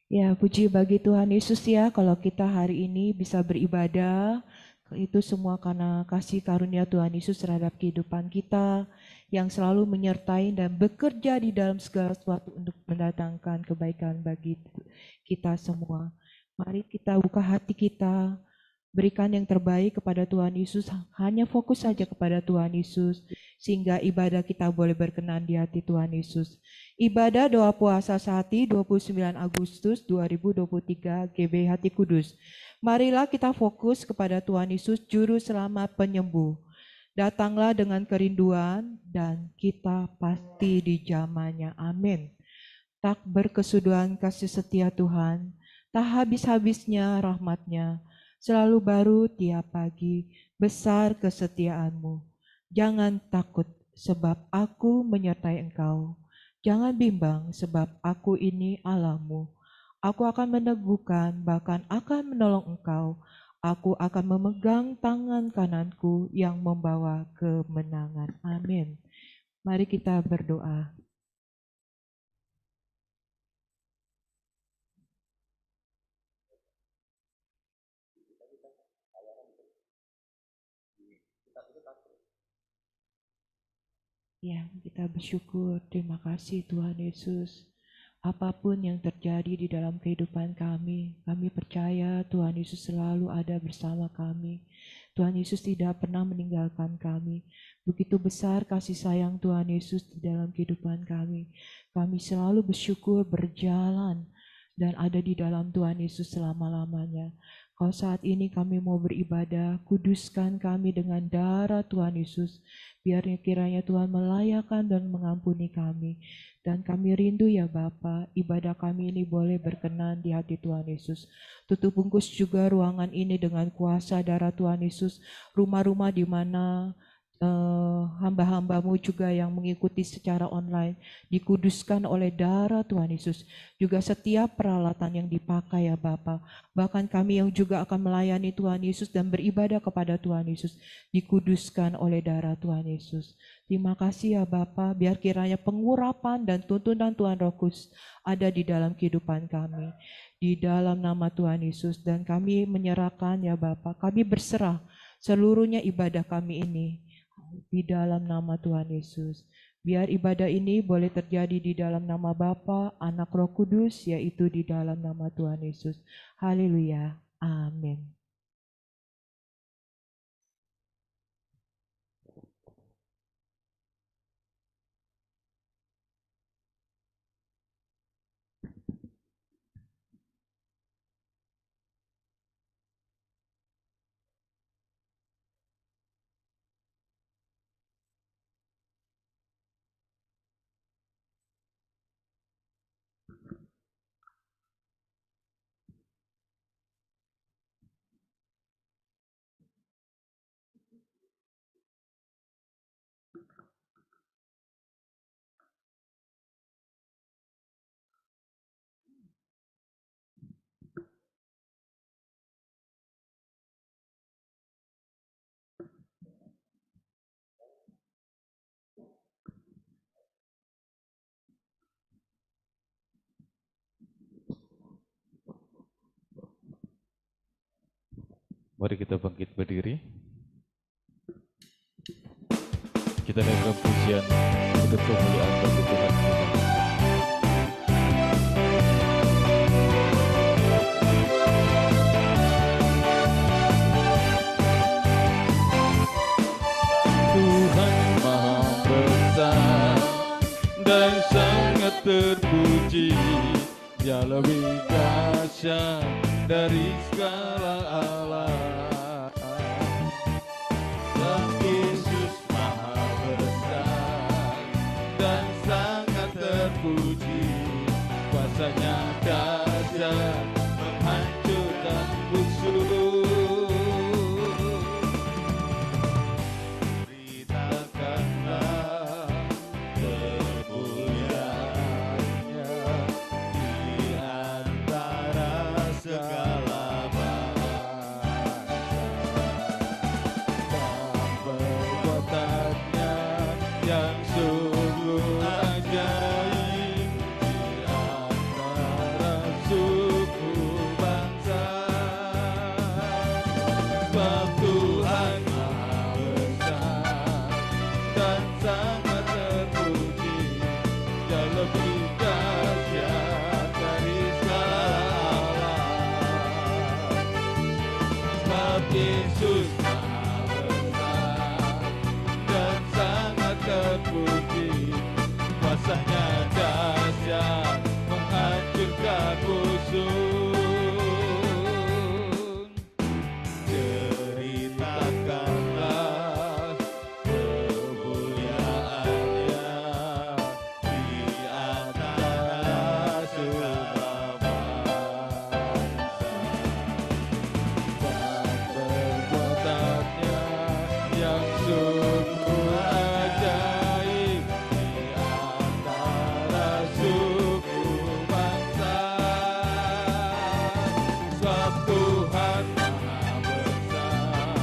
Ya, puji bagi Tuhan Yesus ya, kalau kita hari ini bisa beribadah, itu semua karena kasih karunia Tuhan Yesus terhadap kehidupan kita, yang selalu menyertai dan bekerja di dalam segala sesuatu untuk mendatangkan kebaikan bagi kita semua. Mari kita buka hati kita, berikan yang terbaik kepada Tuhan Yesus, hanya fokus saja kepada Tuhan Yesus, sehingga ibadah kita boleh berkenan di hati Tuhan Yesus. Ibadah doa puasa sehati 29 Agustus 2023 GB Hati Kudus. Marilah kita fokus kepada Tuhan Yesus, Juru Selamat Penyembuh. Datanglah dengan kerinduan dan kita pasti dijamahnya. Amin. Tak berkesudahan kasih setia Tuhan, tak habis-habisnya rahmat-Nya, selalu baru tiap pagi, besar kesetiaan-Mu. Jangan takut, sebab aku menyertai engkau. Jangan bimbang, sebab aku ini Allah-Mu. Aku akan meneguhkan, bahkan akan menolong engkau. Aku akan memegang tangan kananku yang membawa kemenangan. Amin. Mari kita berdoa. Ya, kita bersyukur. Terima kasih Tuhan Yesus. Apapun yang terjadi di dalam kehidupan kami percaya Tuhan Yesus selalu ada bersama kami. Tuhan Yesus tidak pernah meninggalkan kami. Begitu besar kasih sayang Tuhan Yesus di dalam kehidupan kami. Kami selalu bersyukur berjalan dan ada di dalam Tuhan Yesus selama-lamanya. Kalau saat ini kami mau beribadah, kuduskan kami dengan darah Tuhan Yesus. Biar kiranya Tuhan melayakan dan mengampuni kami. Dan kami rindu ya Bapa, ibadah kami ini boleh berkenan di hati Tuhan Yesus. Tutup bungkus juga ruangan ini dengan kuasa darah Tuhan Yesus. Rumah-rumah di mana hamba-hambamu juga yang mengikuti secara online dikuduskan oleh darah Tuhan Yesus. Juga setiap peralatan yang dipakai ya Bapa. Bahkan kami yang juga akan melayani Tuhan Yesus dan beribadah kepada Tuhan Yesus dikuduskan oleh darah Tuhan Yesus. Terima kasih ya Bapa, biar kiranya pengurapan dan tuntunan Tuhan Roh Kudus ada di dalam kehidupan kami. Di dalam nama Tuhan Yesus, dan kami menyerahkan ya Bapa, kami berserah seluruhnya ibadah kami ini di dalam nama Tuhan Yesus. Biar ibadah ini boleh terjadi di dalam nama Bapa, Anak, Roh Kudus, yaitu di dalam nama Tuhan Yesus. Haleluya. Amin. Mari kita bangkit berdiri. Kita naikkan pujian untuk kemuliaan bagi Tuhan kita. Tuhan Maha Besar dan sangat terpuji, Dia lebih dahsyat dari segala alam. Dan Yesus Maha Besar dan sangat terpuji, kuasanya dahsyat menghancurkan musuh. Beritakanlah kemuliaannya di antara segala bangsa, dan perbuatannya yang sungguh ajaib di antara Sebab Tuhan Maha besar dan sangat terpuji, Dia lebih dahsyat dari segala alam. Sebab Yesus Maha besar dan sangat terpuji, kuasanya dahsyat menghancurkan musuh. Ceritakanlah kemuliaannya di antara semua bangsa, dan perbuatannya yang sungguh ajaib di antara suku bangsa. Sebab Tuhan Maha besar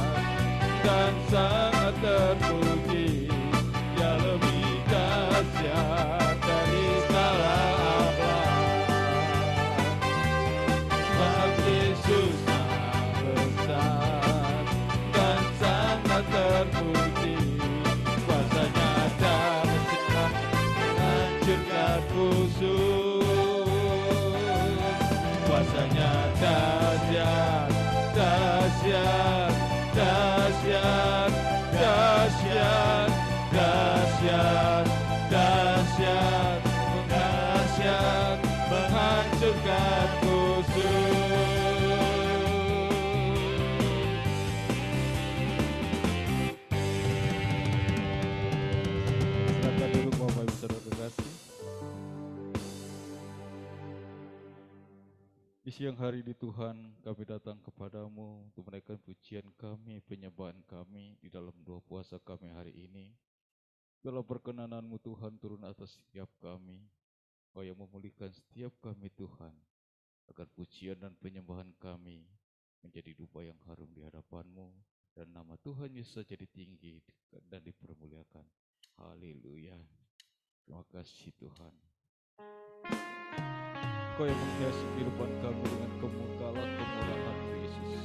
dan sangat terpuji, Dia lebih dahsyat dari segala alam. Sebab Yesus Maha besar dan sangat terpuji, kuasanya dahsyat menghancurkan musuh. Kuasanya dahsyat, dahsyat, dahsyat, dahsyat, dahsyat, dahsyat, dahsyat, menghancurkan musuh. Silakan duduk Bapak Ibu Saudara terkasih. Di siang hari ini Tuhan, kami datang kepadamu untuk menaikkan pujian kami, penyembahan kami di dalam doa puasa kami hari ini. Dalam perkenananmu Tuhan, turun atas setiap kami, Kau yang memulihkan setiap kami Tuhan, agar pujian dan penyembahan kami menjadi dupa yang harum di hadapan-Mu, dan nama Tuhan Yesus jadi tinggi dan dipermuliakan. Haleluya. Terima kasih Tuhan. Kau yang menghiasi kehidupan kami dengan kemurahan Yesus.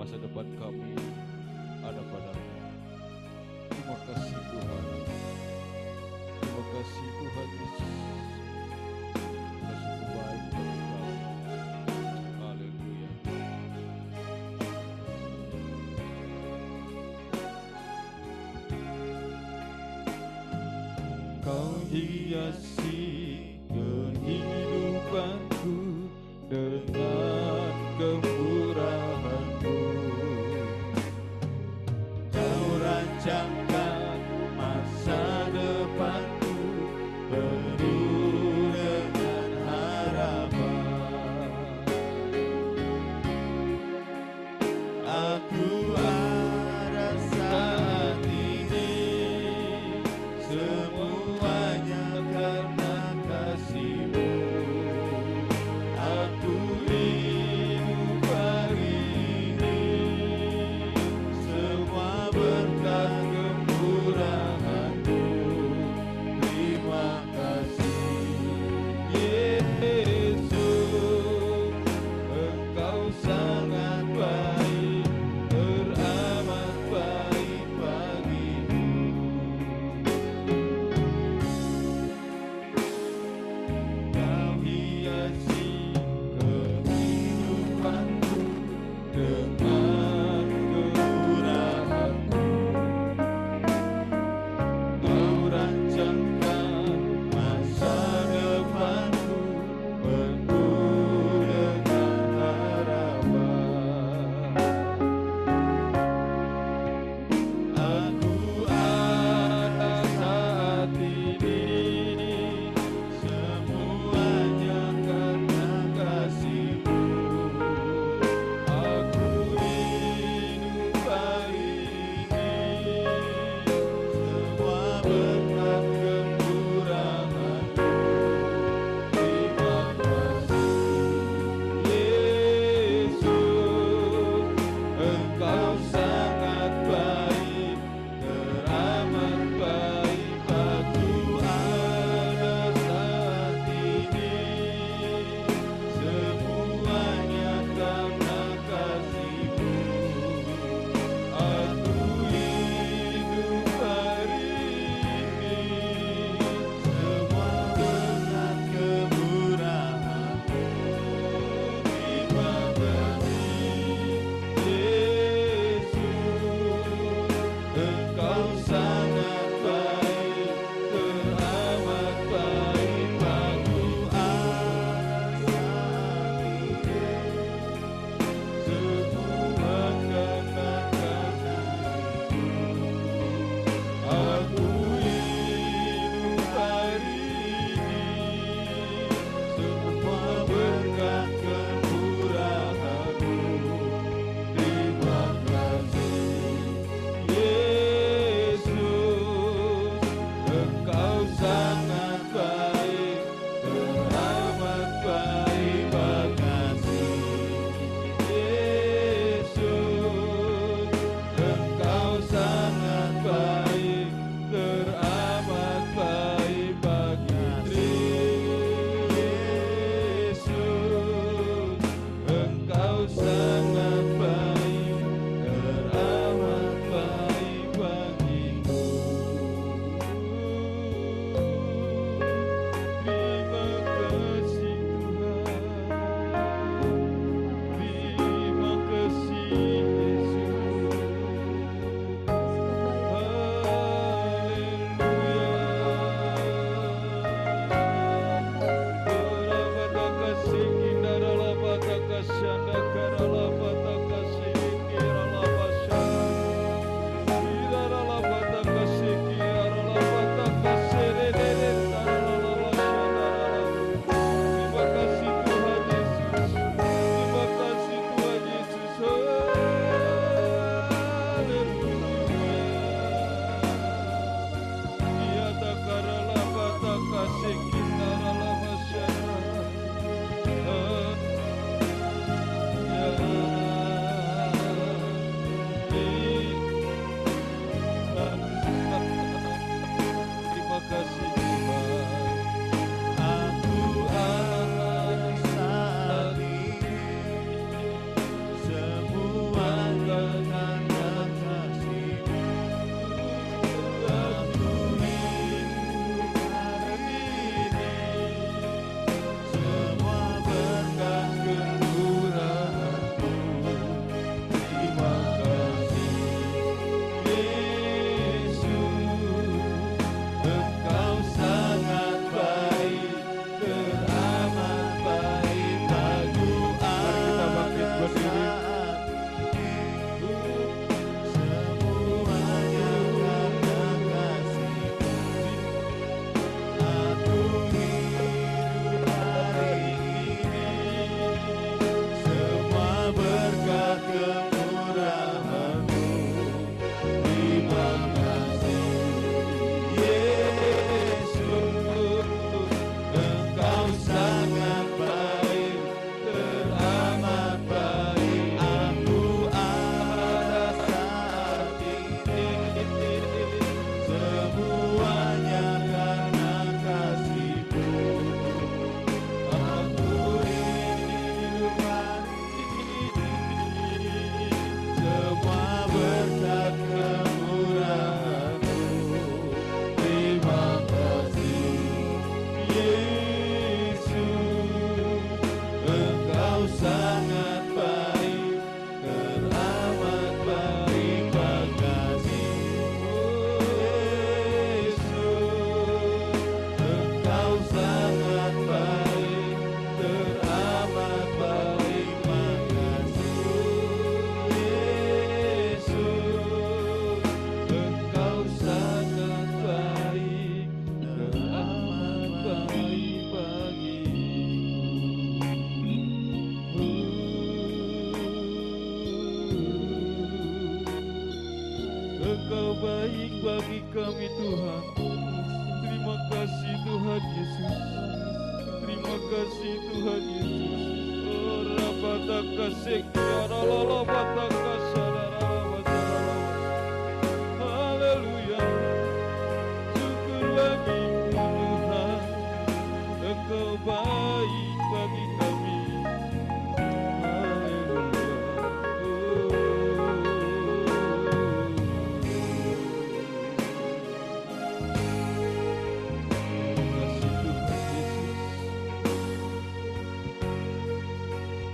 Masa depan kami ada pada-Mu. Terima kasih Tuhan. Terima kasih Tuhan Yesus. Kau sungguh baik bagi kami. Haleluya. Kau hiasi kehidupanku dengan kemurahan-Mu. Kau rancangkan masa depanku penuh dengan harapan. Aku ada saat ini semuanya karena kasih-Mu. Aku hidup hari ini semua berkat kemurahan-Mu. Terima kasih Yesus, Engkau sangat baik, berarti Engkau baik bagi kami Tuhan. Terima kasih Tuhan Yesus. Terima kasih Tuhan Yesus. Oh rabataka sekara lalabata sadara. Haleluya. Syukur bagimu Tuhan. Engkau baik bagi kami. Haleluya.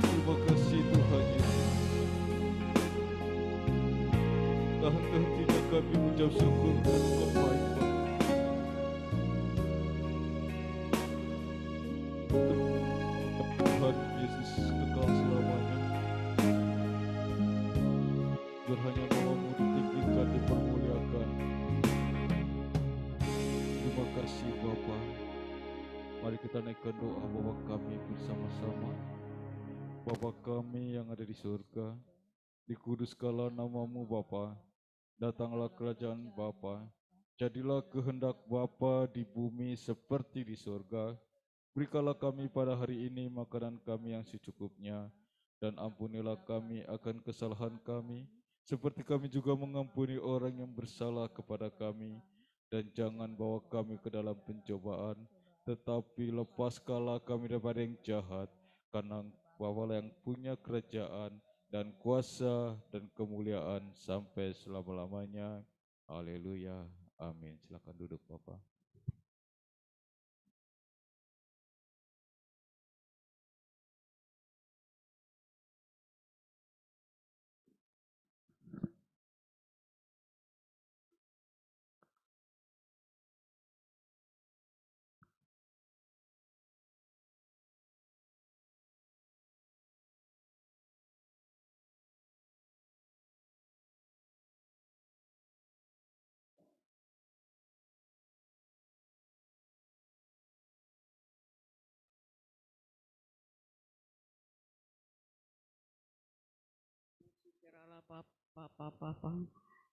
Terima kasih Tuhan Yesus. Tak henti-hentinya kami mengucap syukur dan Engkau baik Bapa. Tuhan Yesus kekal selamanya. Biar hanya nama-Mu ditinggikan, dipermuliakan. Terima kasih Bapa. Mari kita naikkan doa Bapa kami bersama-sama. Bapa kami yang ada di surga, dikuduskanlah nama-Mu Bapa. Datanglah kerajaan Bapa. Jadilah kehendak Bapa di bumi seperti di surga. Berikanlah kami pada hari ini makanan kami yang secukupnya, dan ampunilah kami akan kesalahan kami, seperti kami juga mengampuni orang yang bersalah kepada kami. Dan jangan bawa kami ke dalam pencobaan, tetapi lepaskanlah kami daripada yang jahat, karena Bapalah yang punya kerajaan dan kuasa dan kemuliaan sampai selama-lamanya. Haleluya. Amin. Silakan duduk Bapak.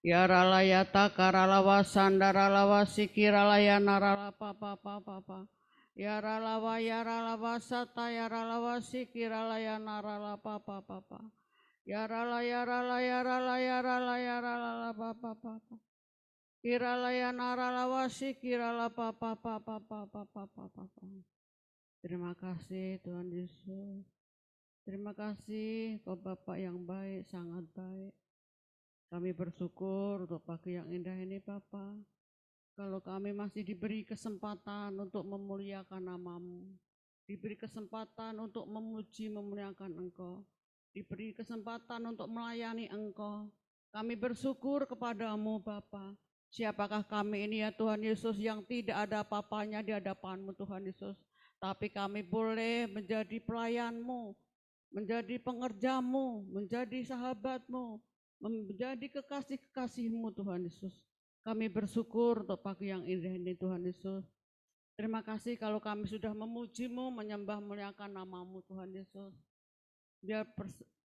Ya ralayata karalawa sandaralawa sikiralaya narala papa. Ya ralawa sata ya ralawa sikiralaya narala papa. Ya rala papa. Kiralaya naralawa sikirala papa. Terima kasih Tuhan Yesus. Terima kasih Kau Bapak yang baik, sangat baik. Kami bersyukur untuk pagi yang indah ini Bapa. Kalau kami masih diberi kesempatan untuk memuliakan nama-Mu, diberi kesempatan untuk memuji memuliakan Engkau, diberi kesempatan untuk melayani Engkau, kami bersyukur kepadamu Bapa. Siapakah kami ini ya Tuhan Yesus yang tidak ada apa-apanya di hadapan-Mu Tuhan Yesus, tapi kami boleh menjadi pelayan-Mu, menjadi pengerja-Mu, menjadi sahabat-Mu, menjadi kekasih-kekasih-Mu Tuhan Yesus. Kami bersyukur untuk pagi yang indah ini Tuhan Yesus. Terima kasih kalau kami sudah memuji-Mu, menyembah muliakan nama-Mu Tuhan Yesus. Biar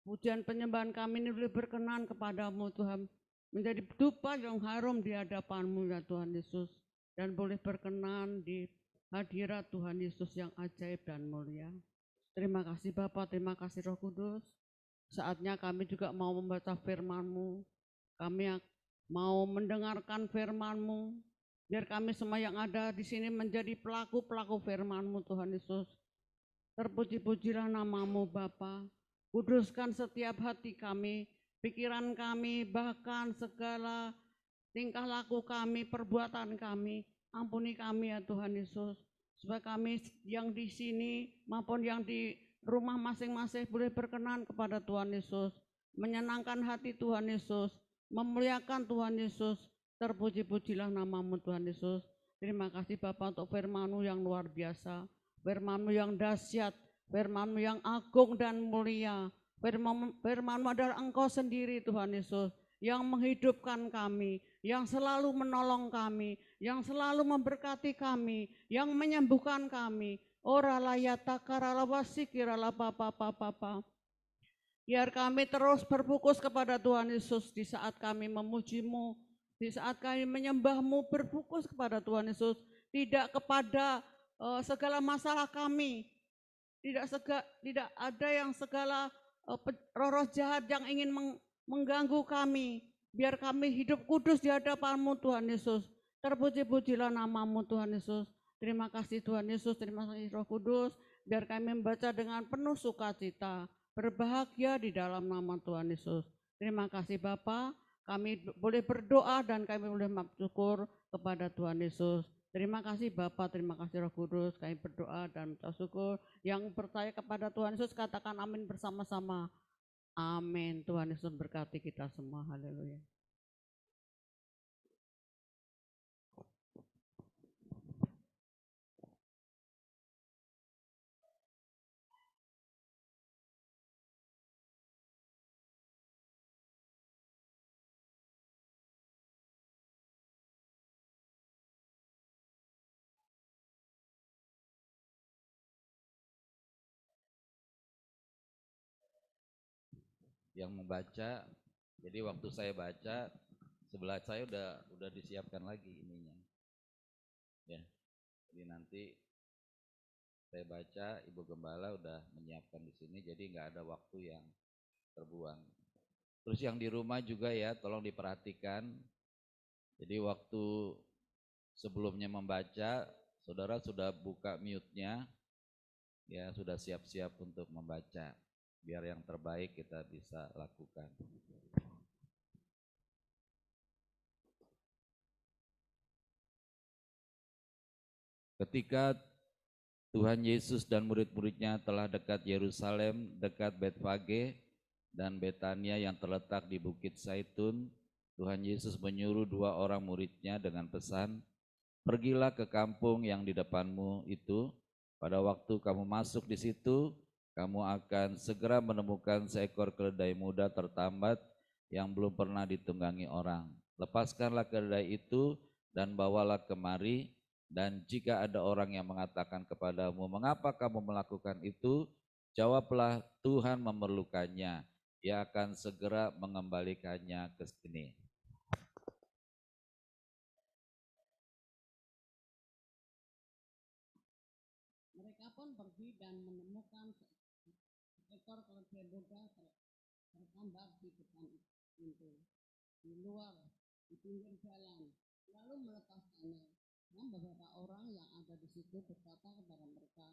pujian penyembahan kami ini boleh berkenan kepadamu Tuhan, menjadi dupa yang harum di hadapan-Mu ya Tuhan Yesus, dan boleh berkenan di hadirat Tuhan Yesus yang ajaib dan mulia. Terima kasih Bapa, terima kasih Roh Kudus. Saatnya kami juga mau membaca firman-Mu, kami mau mendengarkan firman-Mu, biar kami semua yang ada di sini menjadi pelaku-pelaku firman-Mu Tuhan Yesus. Terpuji-pujilah nama-Mu Bapa, kuduskan setiap hati kami, pikiran kami, bahkan segala tingkah laku kami, perbuatan kami. Ampuni kami ya Tuhan Yesus, supaya kami yang di sini maupun yang di rumah masing-masing boleh berkenan kepada Tuhan Yesus, menyenangkan hati Tuhan Yesus, memuliakan Tuhan Yesus. Terpuji-pujilah nama-Mu Tuhan Yesus. Terima kasih Bapa untuk firman-Mu yang luar biasa, firman-Mu yang dahsyat, firman-Mu yang agung dan mulia. Firman-Mu adalah Engkau sendiri Tuhan Yesus, yang menghidupkan kami, yang selalu menolong kami, yang selalu memberkati kami, yang menyembuhkan kami. Ora layata karalawasi kirala papa. Biar kami terus berfokus kepada Tuhan Yesus di saat kami memuji-Mu, Di saat kami menyembah-Mu berfokus kepada Tuhan Yesus, tidak kepada segala masalah kami, tidak ada yang segala roh-roh jahat yang ingin mengganggu kami. Biar kami hidup kudus di hadapan-Mu Tuhan Yesus. Terpuji-pujilah nama-Mu Tuhan Yesus. Terima kasih Tuhan Yesus, terima kasih Roh Kudus. Biar kami membaca dengan penuh sukacita, berbahagia di dalam nama Tuhan Yesus. Terima kasih Bapa, kami boleh berdoa dan kami boleh bersyukur kepada Tuhan Yesus. Terima kasih Bapa, terima kasih Roh Kudus, kami berdoa dan mengucap syukur. Yang percaya kepada Tuhan Yesus katakan amin bersama-sama. Amin. Tuhan Yesus berkati kita semua. Haleluya. Yang membaca, jadi waktu saya baca sebelah saya udah disiapkan lagi ininya ya, jadi nanti saya baca Ibu Gembala udah menyiapkan di sini, jadi nggak ada waktu yang terbuang. Terus yang di rumah juga ya tolong diperhatikan, jadi waktu sebelumnya membaca saudara sudah buka mute-nya ya, sudah siap-siap untuk membaca biar yang terbaik kita bisa lakukan. Ketika Tuhan Yesus dan murid-muridnya telah dekat Yerusalem, dekat Betfage dan Betania yang terletak di Bukit Zaitun, Tuhan Yesus menyuruh 2 orang muridnya dengan pesan, "Pergilah ke kampung yang di depanmu itu, pada waktu kamu masuk di situ, kamu akan segera menemukan seekor keledai muda tertambat yang belum pernah ditunggangi orang. Lepaskanlah keledai itu dan bawalah kemari, dan jika ada orang yang mengatakan kepadamu, mengapa kamu melakukan itu? Jawablah, Tuhan memerlukannya, Ia akan segera mengembalikannya ke sini." Mereka pun pergi dan menemukan seekor keledai muda tertambat di depan pintu, di luar, di pinggir jalan, lalu melepaskannya. Dan beberapa orang yang ada di situ berkata kepada mereka,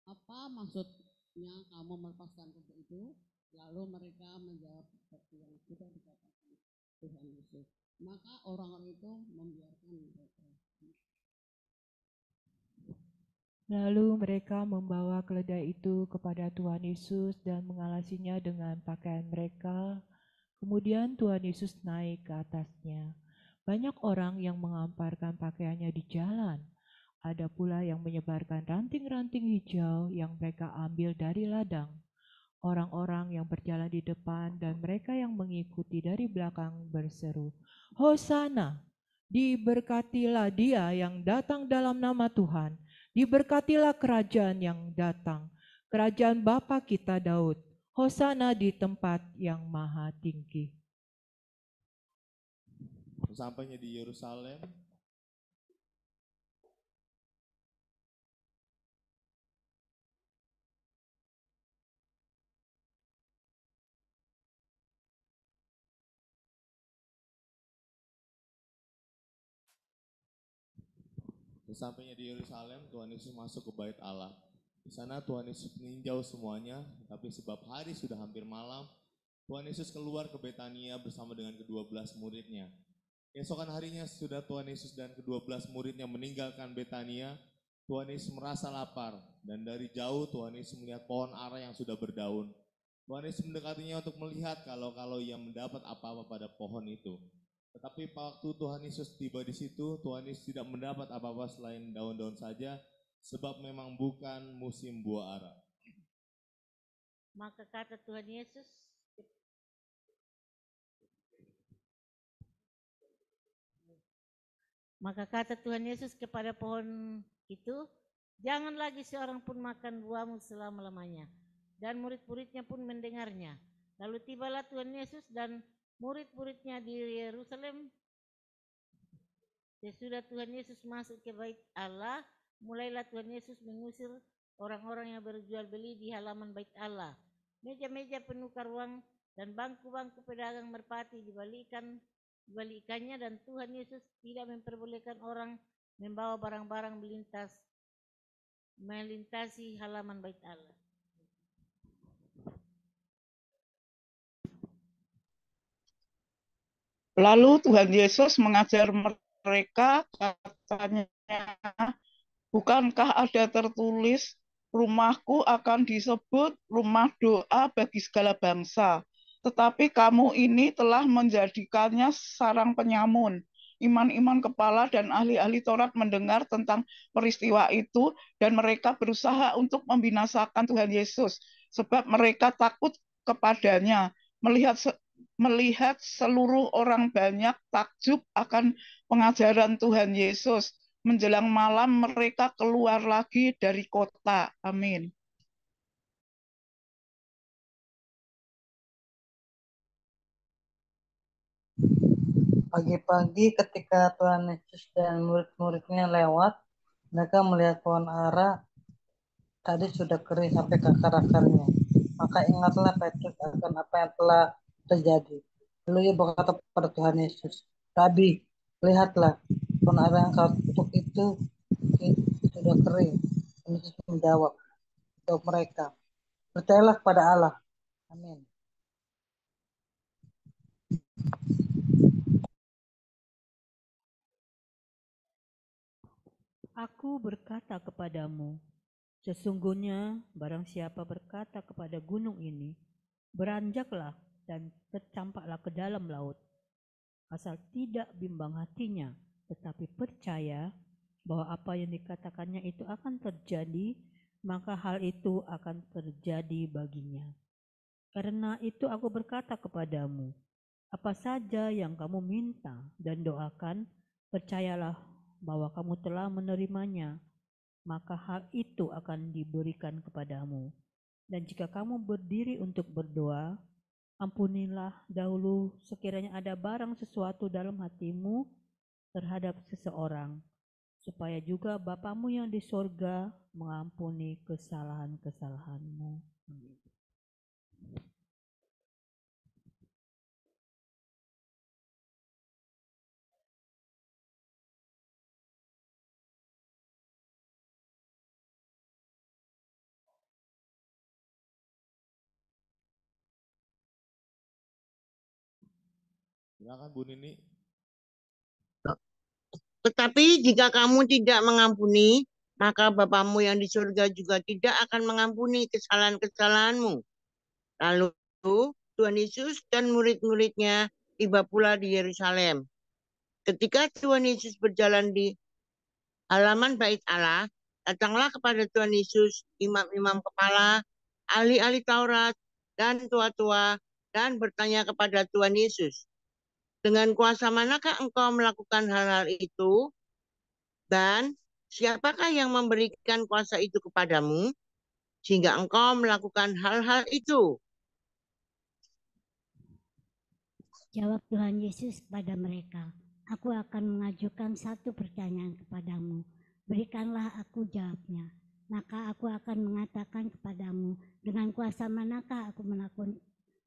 "Apa maksudnya kamu melepaskan keledai itu?" Lalu mereka menjawab seperti yang sudah dikatakan Tuhan Yesus. Maka orang-orang itu membiarkan mereka. Lalu mereka membawa keledai itu kepada Tuhan Yesus dan mengalasinya dengan pakaian mereka. Kemudian Tuhan Yesus naik ke atasnya. Banyak orang yang mengamparkan pakaiannya di jalan. Ada pula yang menyebarkan ranting-ranting hijau yang mereka ambil dari ladang. Orang-orang yang berjalan di depan dan mereka yang mengikuti dari belakang berseru, "Hosana, diberkatilah Dia yang datang dalam nama Tuhan. Diberkatilah kerajaan yang datang, kerajaan Bapa kita Daud. Hosana di tempat yang maha tinggi." Sampainya di Yerusalem, sesampainya di Yerusalem, Tuhan Yesus masuk ke Bait Allah. Di sana Tuhan Yesus meninjau semuanya, tapi sebab hari sudah hampir malam, Tuhan Yesus keluar ke Betania bersama dengan ke-12 muridnya. Keesokan harinya sudah Tuhan Yesus dan ke-12 muridnya meninggalkan Betania. Tuhan Yesus merasa lapar, dan dari jauh Tuhan Yesus melihat pohon ara yang sudah berdaun. Tuhan Yesus mendekatinya untuk melihat kalau ia mendapat apa-apa pada pohon itu. Tetapi waktu Tuhan Yesus tiba di situ, Tuhan Yesus tidak mendapat apa-apa selain daun-daun saja, sebab memang bukan musim buah ara. Maka kata Tuhan Yesus, kepada pohon itu, "Jangan lagi seorang pun makan buahmu selama-lamanya." Dan murid-muridnya pun mendengarnya. Lalu tibalah Tuhan Yesus dan murid-muridnya di Yerusalem Sesudah Tuhan Yesus masuk ke bait Allah, mulailah Tuhan Yesus mengusir orang-orang yang berjual beli di halaman bait Allah. Meja-meja penukar uang dan bangku-bangku pedagang merpati dibalikannya, dan Tuhan Yesus tidak memperbolehkan orang membawa barang-barang melintasi halaman bait Allah. Lalu Tuhan Yesus mengajar mereka, katanya, bukankah ada tertulis, rumahku akan disebut rumah doa bagi segala bangsa, tetapi kamu ini telah menjadikannya sarang penyamun. Iman-iman kepala dan ahli-ahli Taurat mendengar tentang peristiwa itu, dan mereka berusaha untuk membinasakan Tuhan Yesus, sebab mereka takut kepadanya. Melihat seluruh orang banyak takjub akan pengajaran Tuhan Yesus. Menjelang malam mereka keluar lagi dari kota. Amin. Pagi-pagi ketika Tuhan Yesus dan murid-muridnya lewat, mereka melihat pohon ara tadi sudah kering sampai ke akar-akarnya. Maka ingatlah Petrus akan apa yang telah terjadi. Lalu ia berkata kepada Tuhan Yesus, Rabi, lihatlah, pohon ara yang kau tutup itu sudah kering. Tuhan Yesus menjawab untuk mereka, percayalah kepada Allah. Amin. Aku berkata kepadamu, sesungguhnya barang siapa berkata kepada gunung ini, beranjaklah dan tercampaklah ke dalam laut, asal tidak bimbang hatinya, tetapi percaya bahwa apa yang dikatakannya itu akan terjadi, maka hal itu akan terjadi baginya. Karena itu aku berkata kepadamu, apa saja yang kamu minta dan doakan, percayalah bahwa kamu telah menerimanya, maka hal itu akan diberikan kepadamu. Dan jika kamu berdiri untuk berdoa, ampunilah dahulu sekiranya ada barang sesuatu dalam hatimu terhadap seseorang, supaya juga Bapamu yang di sorga mengampuni kesalahan-kesalahanmu. Silakan Bu Nini. Tetapi jika kamu tidak mengampuni, maka Bapamu yang di surga juga tidak akan mengampuni kesalahan-kesalahanmu. Lalu Tuhan Yesus dan murid-muridnya tiba pula di Yerusalem. Ketika Tuhan Yesus berjalan di halaman bait Allah, datanglah kepada Tuhan Yesus imam-imam kepala, ahli-ahli Taurat, dan tua-tua, dan bertanya kepada Tuhan Yesus, dengan kuasa manakah engkau melakukan hal-hal itu? Dan siapakah yang memberikan kuasa itu kepadamu, sehingga engkau melakukan hal-hal itu? Jawab Tuhan Yesus kepada mereka, aku akan mengajukan satu pertanyaan kepadamu. Berikanlah aku jawabnya. Maka aku akan mengatakan kepadamu, dengan kuasa manakah aku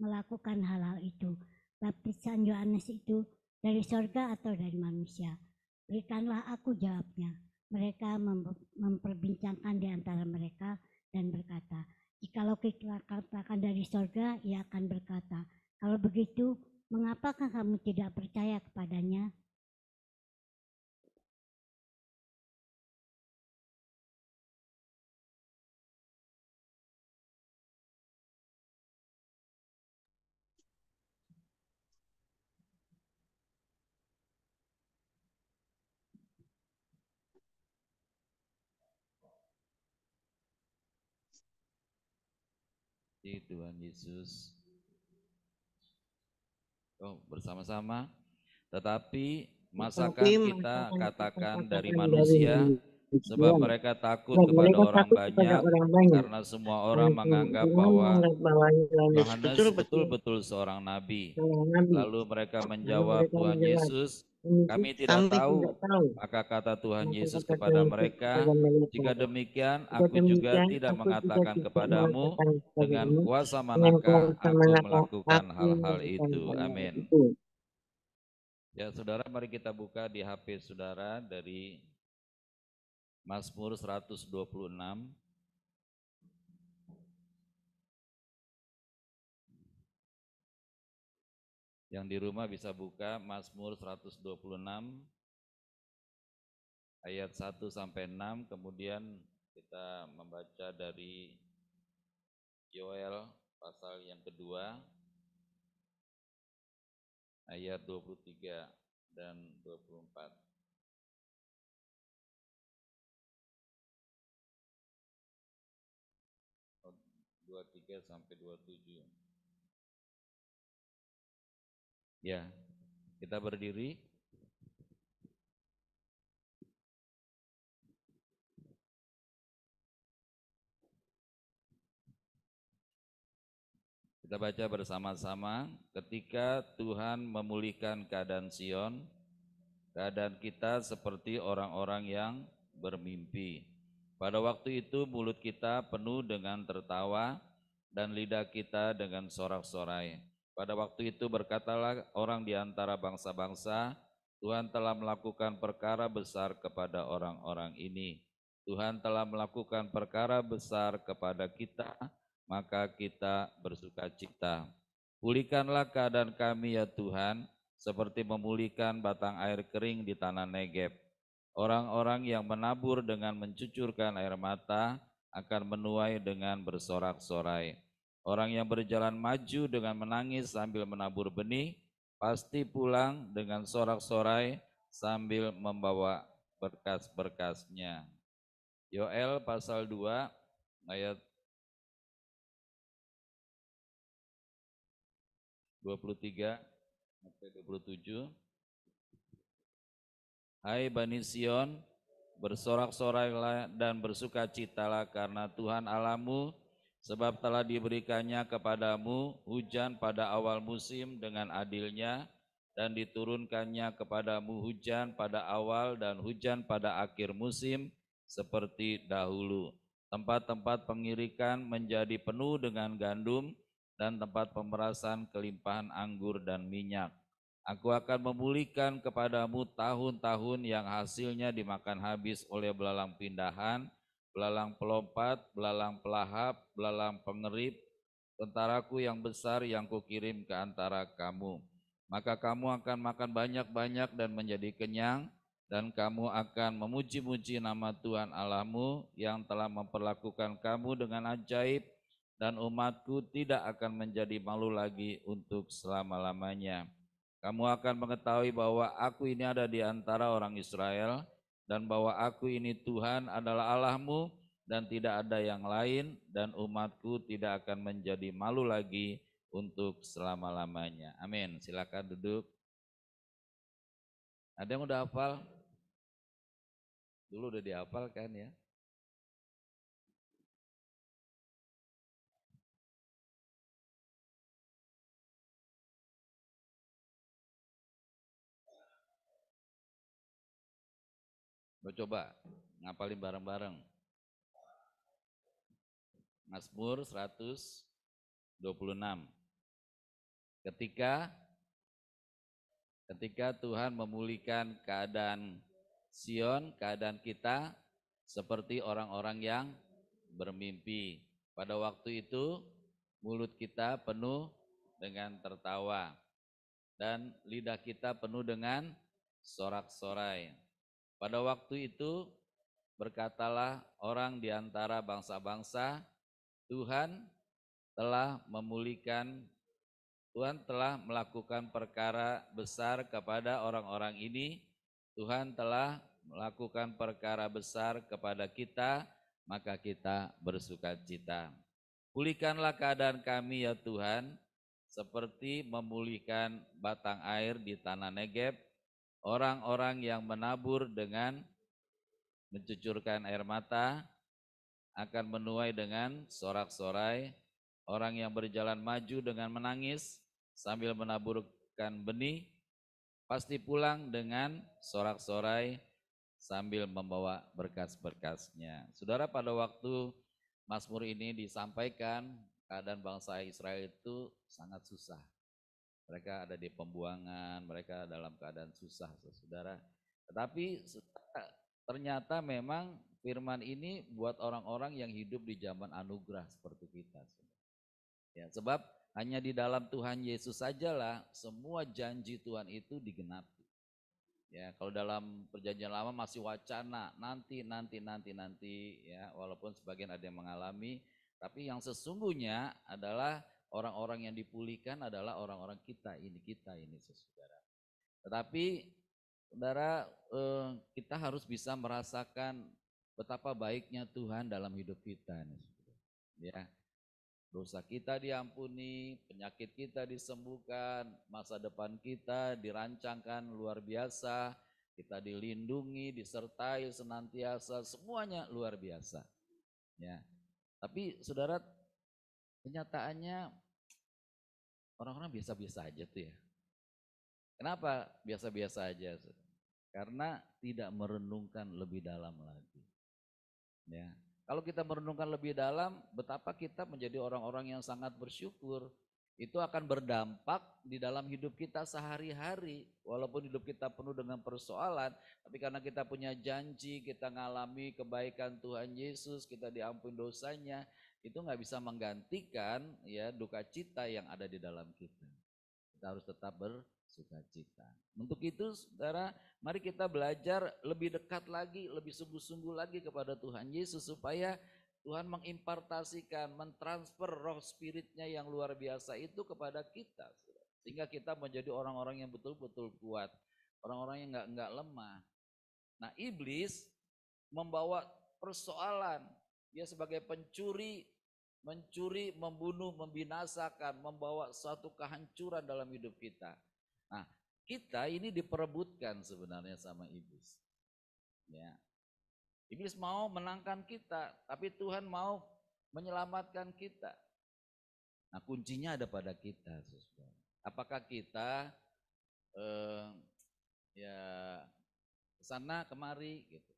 melakukan hal-hal itu? Baptisan Yohanes itu dari sorga atau dari manusia? Berikanlah aku jawabnya. Mereka memperbincangkan di antara mereka dan berkata, jikalau kita katakan dari sorga, ia akan berkata, kalau begitu, mengapakah kamu tidak percaya kepadanya? Tuhan Yesus. Bersama-sama. Tetapi masakan kita katakan dari manusia, sebab mereka takut kepada orang banyak, karena semua orang menganggap bahwa Yohanes betul-betul seorang nabi. Lalu mereka menjawab Tuhan Yesus, Kami tidak tahu. Maka kata Tuhan Yesus kepada mereka, jika demikian aku juga tidak mengatakan kepadamu, dengan kuasa manakah aku melakukan hal-hal itu. Amin. Ya saudara, mari kita buka di HP saudara dari Mazmur 126. Yang di rumah bisa buka Mazmur 126 ayat 1 sampai 6, kemudian kita membaca dari Yoel pasal yang kedua ayat 23 dan 24. 23 sampai 27. Ya, kita berdiri. Kita baca bersama-sama. Ketika Tuhan memulihkan keadaan Sion, keadaan kita seperti orang-orang yang bermimpi. Pada waktu itu mulut kita penuh dengan tertawa dan lidah kita dengan sorak-sorai. Pada waktu itu berkatalah orang di antara bangsa-bangsa, Tuhan telah melakukan perkara besar kepada orang-orang ini. Tuhan telah melakukan perkara besar kepada kita, maka kita bersukacita. Pulihkanlah keadaan kami ya Tuhan, seperti memulihkan batang air kering di tanah Negeb. Orang-orang yang menabur dengan mencucurkan air mata akan menuai dengan bersorak-sorai. Orang yang berjalan maju dengan menangis sambil menabur benih, pasti pulang dengan sorak-sorai sambil membawa berkas-berkasnya. Yoel pasal 2 ayat 23 sampai 27. Hai Bani Sion, bersorak-sorailah dan bersukacitalah karena Tuhan Allahmu, sebab telah diberikannya kepadamu hujan pada awal musim dengan adilnya, dan diturunkannya kepadamu hujan pada awal dan hujan pada akhir musim seperti dahulu. Tempat-tempat pengirikan menjadi penuh dengan gandum, dan tempat pemerasan kelimpahan anggur dan minyak. Aku akan memulihkan kepadamu tahun-tahun yang hasilnya dimakan habis oleh belalang pindahan, belalang pelompat, belalang pelahap, belalang pengerip, tentaraku yang besar yang kukirim ke antara kamu. Maka kamu akan makan banyak-banyak dan menjadi kenyang, dan kamu akan memuji-muji nama Tuhan Allahmu yang telah memperlakukan kamu dengan ajaib, dan umatku tidak akan menjadi malu lagi untuk selama-lamanya. Kamu akan mengetahui bahwa aku ini ada di antara orang Israel, dan bahwa aku ini Tuhan adalah Allahmu, dan tidak ada yang lain, dan umatku tidak akan menjadi malu lagi untuk selama-lamanya. Amin. Silakan duduk. Ada yang udah hafal? Dulu udah dihafal kan ya? Coba ngapalin bareng-bareng. Mazmur 126. Ketika Tuhan memulihkan keadaan Sion, keadaan kita seperti orang-orang yang bermimpi. Pada waktu itu mulut kita penuh dengan tertawa dan lidah kita penuh dengan sorak-sorai. Pada waktu itu berkatalah orang di antara bangsa-bangsa, Tuhan telah melakukan perkara besar kepada orang-orang ini. Tuhan telah melakukan perkara besar kepada kita, maka kita bersukacita. Pulihkanlah keadaan kami ya Tuhan, seperti memulihkan batang air di tanah Negeb. Orang-orang yang menabur dengan mencucurkan air mata akan menuai dengan sorak-sorai. Orang yang berjalan maju dengan menangis sambil menaburkan benih, pasti pulang dengan sorak-sorai sambil membawa berkas-berkasnya. Saudara, pada waktu Mazmur ini disampaikan, keadaan bangsa Israel itu sangat susah. Mereka ada di pembuangan, mereka dalam keadaan susah, saudara. Tetapi ternyata memang firman ini buat orang-orang yang hidup di zaman anugerah seperti kita. Ya, sebab hanya di dalam Tuhan Yesus sajalah semua janji Tuhan itu digenapi. Ya, kalau dalam perjanjian lama masih wacana nanti ya, walaupun sebagian ada yang mengalami, tapi yang sesungguhnya adalah orang-orang yang dipulihkan adalah orang-orang kita ini saudara. Tetapi saudara, kita harus bisa merasakan betapa baiknya Tuhan dalam hidup kita nih, ya. Dosa kita diampuni, penyakit kita disembuhkan, masa depan kita dirancangkan luar biasa, kita dilindungi, disertai senantiasa, semuanya luar biasa. Ya. Tapi saudara, kenyataannya orang-orang biasa-biasa aja tuh ya. Kenapa biasa-biasa aja? Karena tidak merenungkan lebih dalam lagi. Ya. Kalau kita merenungkan lebih dalam, betapa kita menjadi orang-orang yang sangat bersyukur, itu akan berdampak di dalam hidup kita sehari-hari. Walaupun hidup kita penuh dengan persoalan, tapi karena kita punya janji, kita ngalami kebaikan Tuhan Yesus, kita diampuni dosanya, itu nggak bisa menggantikan ya duka cita yang ada di dalam kita. Kita harus tetap bersukacita. Untuk itu saudara, mari kita belajar lebih dekat lagi, lebih sungguh-sungguh lagi kepada Tuhan Yesus supaya Tuhan mengimpartasikan, mentransfer roh spiritnya yang luar biasa itu kepada kita. Sehingga kita menjadi orang-orang yang betul-betul kuat, orang-orang yang enggak lemah. Nah, iblis membawa persoalan, dia sebagai pencuri, mencuri, membunuh, membinasakan, membawa suatu kehancuran dalam hidup kita. Nah, kita ini diperebutkan sebenarnya sama iblis. Ya. Iblis mau menangkan kita, tapi Tuhan mau menyelamatkan kita. Nah, kuncinya ada pada kita, saudara. Apakah kita ya kesana kemari gitu.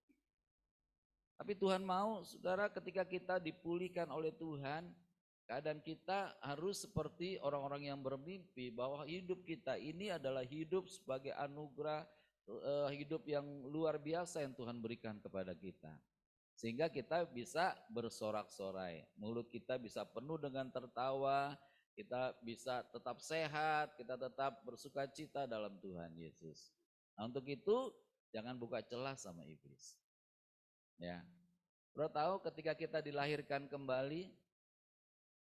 Tapi Tuhan mau, saudara, ketika kita dipulihkan oleh Tuhan, keadaan kita harus seperti orang-orang yang bermimpi bahwa hidup kita ini adalah hidup sebagai anugerah, hidup yang luar biasa yang Tuhan berikan kepada kita. Sehingga kita bisa bersorak-sorai, mulut kita bisa penuh dengan tertawa, kita bisa tetap sehat, kita tetap bersukacita dalam Tuhan Yesus. Nah, untuk itu jangan buka celah sama iblis. Ya, Bro tahu ketika kita dilahirkan kembali,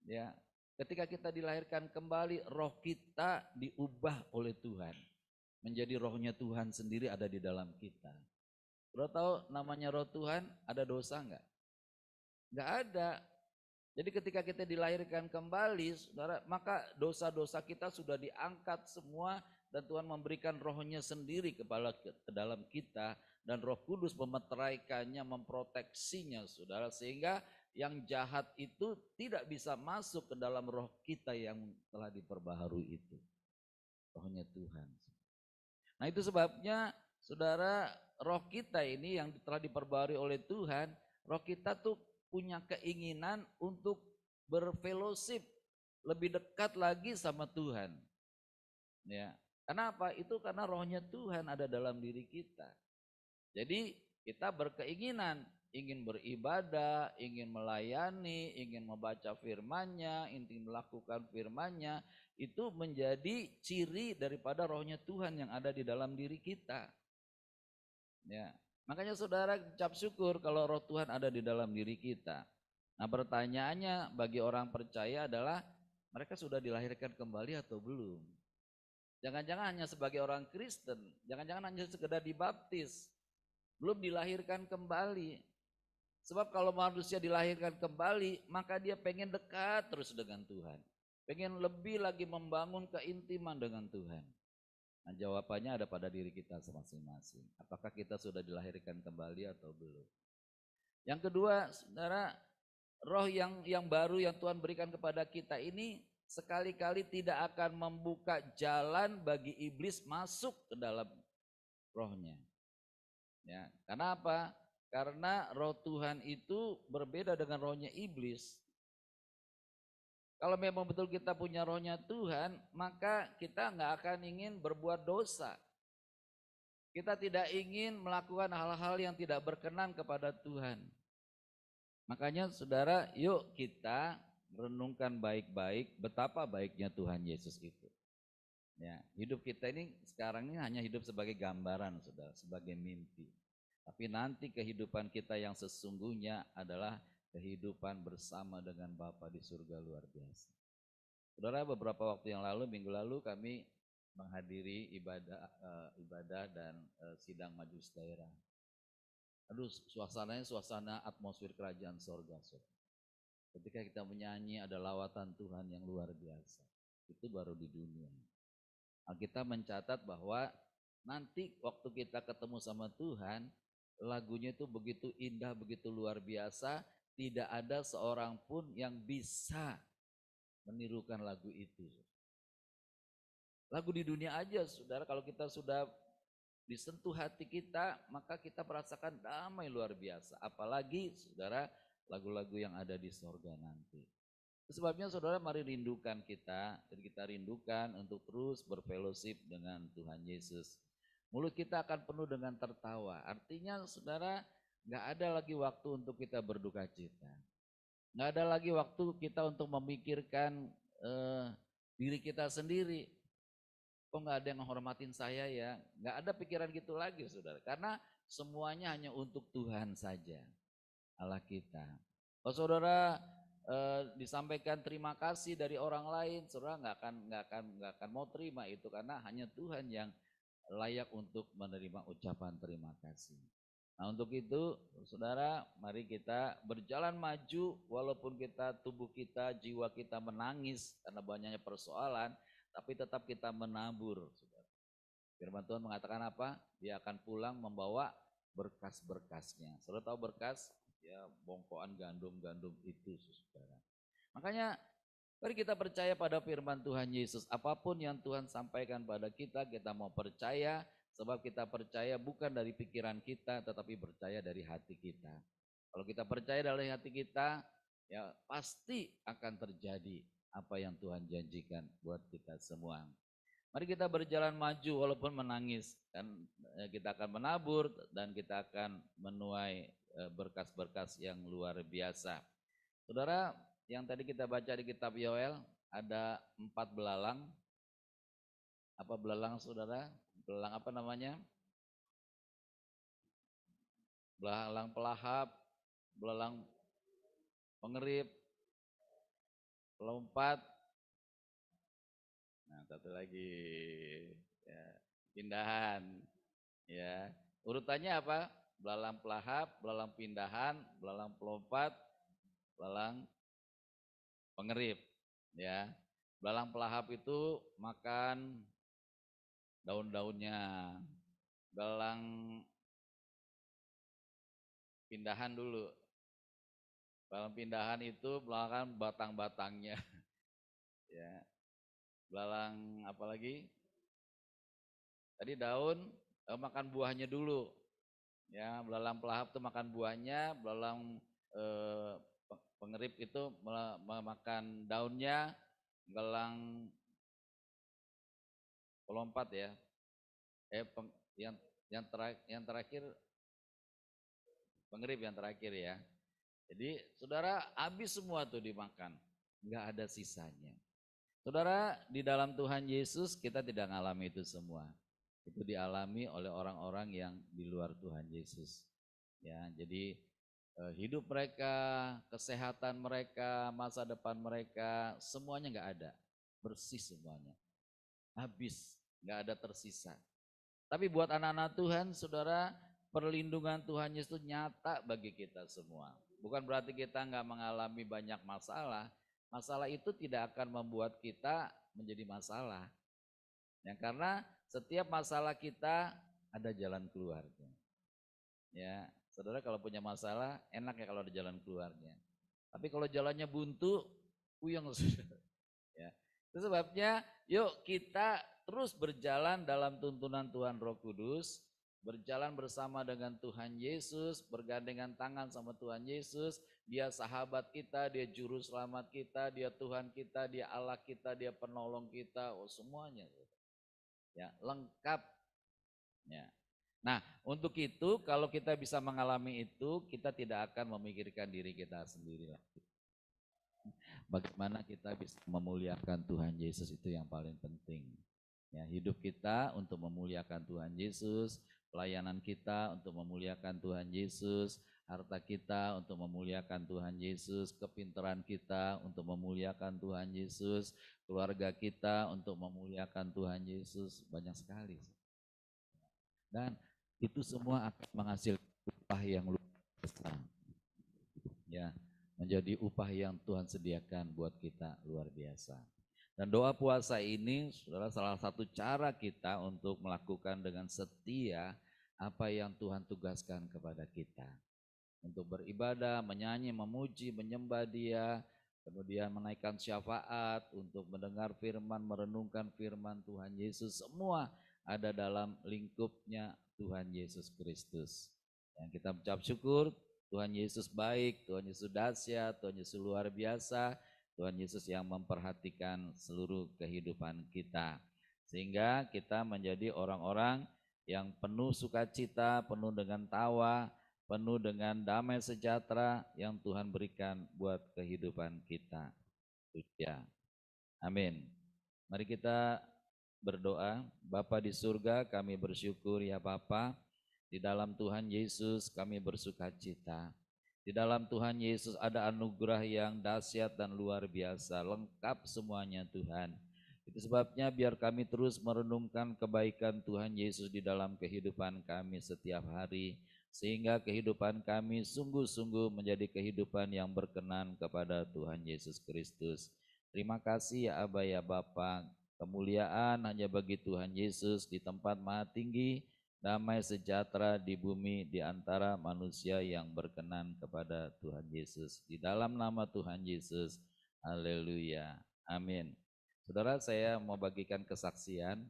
ya, ketika kita dilahirkan kembali, roh kita diubah oleh Tuhan. Menjadi rohnya Tuhan sendiri ada di dalam kita. Bro tahu namanya roh Tuhan, ada dosa enggak? Enggak ada. Jadi ketika kita dilahirkan kembali, saudara, maka dosa-dosa kita sudah diangkat semua dan Tuhan memberikan rohnya sendiri ke dalam kita dan Roh Kudus memeteraikannya, memproteksinya, saudara, sehingga yang jahat itu tidak bisa masuk ke dalam roh kita yang telah diperbaharui itu. Rohnya Tuhan. Nah, itu sebabnya saudara, roh kita ini yang telah diperbaharui oleh Tuhan, roh kita tuh punya keinginan untuk berfellowship lebih dekat lagi sama Tuhan. Ya, kenapa? Itu karena rohnya Tuhan ada dalam diri kita. Jadi kita berkeinginan ingin beribadah, ingin melayani, ingin membaca firman-Nya, ingin melakukan firman-Nya, itu menjadi ciri daripada rohnya Tuhan yang ada di dalam diri kita. Ya, makanya saudara ucap syukur kalau roh Tuhan ada di dalam diri kita. Nah, pertanyaannya bagi orang percaya adalah mereka sudah dilahirkan kembali atau belum? Jangan-jangan hanya sebagai orang Kristen, jangan-jangan hanya sekedar dibaptis, belum dilahirkan kembali. Sebab kalau manusia dilahirkan kembali, maka dia pengen dekat terus dengan Tuhan. Pengen lebih lagi membangun keintiman dengan Tuhan. Nah, jawabannya ada pada diri kita masing-masing. Apakah kita sudah dilahirkan kembali atau belum? Yang kedua, saudara, roh yang baru yang Tuhan berikan kepada kita ini sekali-kali tidak akan membuka jalan bagi iblis masuk ke dalam rohnya. Ya, karena apa? Karena roh Tuhan itu berbeda dengan rohnya iblis. Kalau memang betul kita punya rohnya Tuhan, maka kita nggak akan ingin berbuat dosa. Kita tidak ingin melakukan hal-hal yang tidak berkenan kepada Tuhan. Makanya saudara, yuk kita renungkan baik-baik betapa baiknya Tuhan Yesus itu. Ya, hidup kita ini sekarang ini hanya hidup sebagai gambaran, saudara, sebagai mimpi. Tapi nanti kehidupan kita yang sesungguhnya adalah kehidupan bersama dengan Bapa di surga luar biasa. Saudara, beberapa waktu yang lalu, minggu lalu kami menghadiri ibadah dan sidang majelis daerah. Aduh, suasananya suasana atmosfer kerajaan sorga. Ketika kita menyanyi ada lawatan Tuhan yang luar biasa. Itu baru di dunia. Alkitab mencatat bahwa nanti waktu kita ketemu sama Tuhan, lagunya itu begitu indah, begitu luar biasa, tidak ada seorang pun yang bisa menirukan lagu itu. Lagu di dunia aja, saudara, kalau kita sudah disentuh hati kita, maka kita merasakan damai luar biasa. Apalagi, saudara, lagu-lagu yang ada di sorga nanti. Sebabnya saudara, mari rindukan kita, dan kita rindukan untuk terus berfellowship dengan Tuhan Yesus. Mulut kita akan penuh dengan tertawa. Artinya saudara, gak ada lagi waktu untuk kita berduka cita. Gak ada lagi waktu kita untuk memikirkan diri kita sendiri. Kok gak ada yang menghormatin saya ya? Gak ada pikiran gitu lagi saudara. Karena semuanya hanya untuk Tuhan saja, Allah kita. Kalau saudara disampaikan terima kasih dari orang lain, saudara nggak akan mau terima itu, karena hanya Tuhan yang layak untuk menerima ucapan terima kasih. Nah, untuk itu saudara, mari kita berjalan maju walaupun kita tubuh kita, jiwa kita menangis karena banyaknya persoalan, tapi tetap kita menabur, saudara. Firman Tuhan mengatakan apa? Dia akan pulang membawa berkas-berkasnya. Saudara tahu berkas? Ya, bongkoan gandum-gandum itu, saudara. Makanya mari kita percaya pada firman Tuhan Yesus. Apapun yang Tuhan sampaikan pada kita mau percaya, sebab kita percaya bukan dari pikiran kita, tetapi percaya dari hati kita. Kalau kita percaya dari hati kita, ya pasti akan terjadi apa yang Tuhan janjikan buat kita semua. Mari kita berjalan maju walaupun menangis, dan kita akan menabur dan kita akan menuai berkas-berkas yang luar biasa. Saudara, yang tadi kita baca di kitab Yoel ada 4 belalang. Apa belalang saudara? Belalang apa namanya? Belalang pelahap, belalang pengerip, pelompat. Nah, satu lagi ya, pindahan. Ya, urutannya apa? Belalang pelahap, belalang pindahan, belalang pelompat, belalang pengerip. Ya, belalang pelahap itu makan daun-daunnya. Belalang pindahan dulu. Belalang pindahan itu makan batang-batangnya. Ya. Belalang apa lagi? Tadi daun, makan buahnya dulu. Ya, belalang pelahap itu makan buahnya, belalang pengerip itu memakan daunnya, belalang pelompat ya. Yang terakhir pengerip yang terakhir ya. Jadi saudara, habis semua tuh dimakan, nggak ada sisanya. Saudara, di dalam Tuhan Yesus kita tidak mengalami itu semua. Itu dialami oleh orang-orang yang di luar Tuhan Yesus. Ya, jadi hidup mereka, kesehatan mereka, masa depan mereka, semuanya nggak ada, bersih semuanya, habis, nggak ada tersisa. Tapi buat anak-anak Tuhan, saudara, perlindungan Tuhan Yesus nyata bagi kita semua. Bukan berarti kita nggak mengalami banyak masalah. Masalah itu tidak akan membuat kita menjadi masalah. Ya, karena setiap masalah kita ada jalan keluarnya. Ya, saudara, kalau punya masalah enak ya kalau ada jalan keluarnya. Tapi kalau jalannya buntu, puyeng saudara. Ya, Itu sebabnya yuk kita terus berjalan dalam tuntunan Tuhan Roh Kudus, berjalan bersama dengan Tuhan Yesus, bergandengan tangan sama Tuhan Yesus. Dia sahabat kita, dia juru selamat kita, dia Tuhan kita, dia Allah kita, dia penolong kita, semuanya. Ya, lengkap. Ya. Nah, untuk itu kalau kita bisa mengalami itu, kita tidak akan memikirkan diri kita sendiri lagi. Bagaimana kita bisa memuliakan Tuhan Yesus, itu yang paling penting. Ya, hidup kita untuk memuliakan Tuhan Yesus, pelayanan kita untuk memuliakan Tuhan Yesus, harta kita untuk memuliakan Tuhan Yesus, kepintaran kita untuk memuliakan Tuhan Yesus, keluarga kita untuk memuliakan Tuhan Yesus, banyak sekali. Dan itu semua akan menghasilkan upah yang luar biasa. Ya, menjadi upah yang Tuhan sediakan buat kita luar biasa. Dan doa puasa ini adalah salah satu cara kita untuk melakukan dengan setia apa yang Tuhan tugaskan kepada kita. Untuk beribadah, menyanyi, memuji, menyembah Dia, kemudian menaikkan syafaat, untuk mendengar firman, merenungkan firman Tuhan Yesus, semua ada dalam lingkupnya Tuhan Yesus Kristus. Yang kita ucap syukur, Tuhan Yesus baik, Tuhan Yesus dahsyat, Tuhan Yesus luar biasa, Tuhan Yesus yang memperhatikan seluruh kehidupan kita. Sehingga kita menjadi orang-orang yang penuh sukacita, penuh dengan tawa, penuh dengan damai sejahtera yang Tuhan berikan buat kehidupan kita. Ya. Amin. Mari kita berdoa. Bapa di surga, kami bersyukur ya Bapa, di dalam Tuhan Yesus kami bersukacita. Di dalam Tuhan Yesus ada anugerah yang dahsyat dan luar biasa, lengkap semuanya Tuhan. Itu sebabnya biar kami terus merenungkan kebaikan Tuhan Yesus di dalam kehidupan kami setiap hari, sehingga kehidupan kami sungguh-sungguh menjadi kehidupan yang berkenan kepada Tuhan Yesus Kristus. Terima kasih ya Aba ya Bapa, kemuliaan hanya bagi Tuhan Yesus di tempat maha tinggi, damai sejahtera di bumi di antara manusia yang berkenan kepada Tuhan Yesus. Di dalam nama Tuhan Yesus, haleluya, amin. Saudara, saya mau bagikan kesaksian.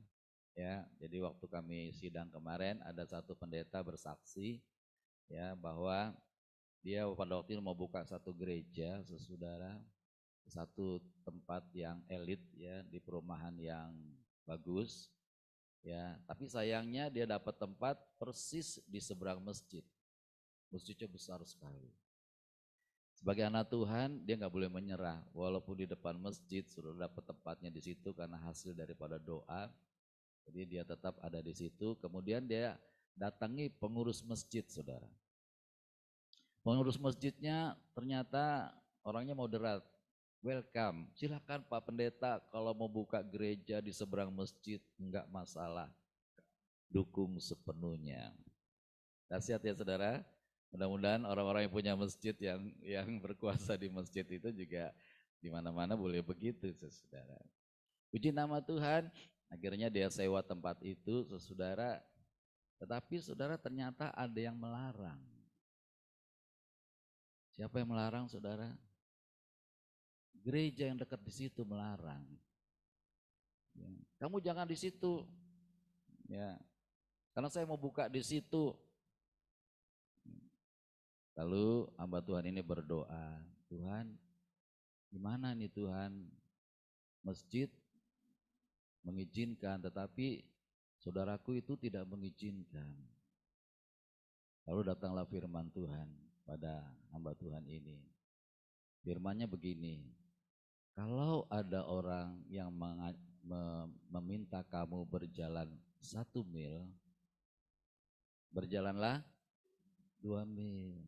Ya, jadi waktu kami sidang kemarin ada satu pendeta bersaksi ya bahwa dia pada waktu itu mau buka satu gereja, saudara, satu tempat yang elit ya di perumahan yang bagus. Ya, tapi sayangnya dia dapat tempat persis di seberang masjid. Masjidnya besar sekali. Sebagai anak Tuhan, dia nggak boleh menyerah. Walaupun di depan masjid sudah dapat tempatnya di situ karena hasil daripada doa. Jadi dia tetap ada di situ. Kemudian dia datangi pengurus masjid, saudara. Pengurus masjidnya ternyata orangnya moderat. Welcome, silakan Pak Pendeta, kalau mau buka gereja di seberang masjid enggak masalah, dukung sepenuhnya. Dahsyat ya saudara, mudah-mudahan orang-orang yang punya masjid yang berkuasa di masjid itu juga di mana-mana boleh begitu saudara. Puji nama Tuhan, akhirnya dia sewa tempat itu saudara, tetapi saudara ternyata ada yang melarang. Siapa yang melarang saudara? Gereja yang dekat di situ melarang. Ya. Kamu jangan di situ. Ya. Karena saya mau buka di situ. Lalu hamba Tuhan ini berdoa, Tuhan, gimana nih Tuhan? Masjid mengizinkan, tetapi saudaraku itu tidak mengizinkan. Lalu datanglah firman Tuhan pada hamba Tuhan ini. Firmannya begini, kalau ada orang yang meminta kamu berjalan 1 mil, berjalanlah 2 mil.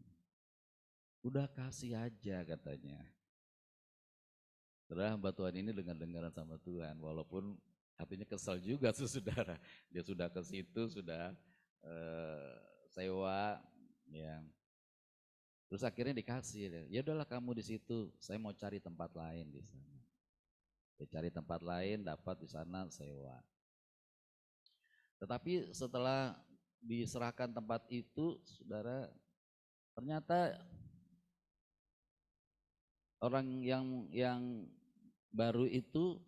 Udah kasih aja katanya. Saudara, hamba Tuhan ini dengar-dengaran sama Tuhan, walaupun hatinya kesal juga saudara. Dia sudah ke situ, sudah sewa, ya. Terus akhirnya dikasih, ya udahlah kamu di situ, saya mau cari tempat lain di sana. Dia cari tempat lain, dapat di sana sewa. Tetapi setelah diserahkan tempat itu, saudara, ternyata orang yang baru itu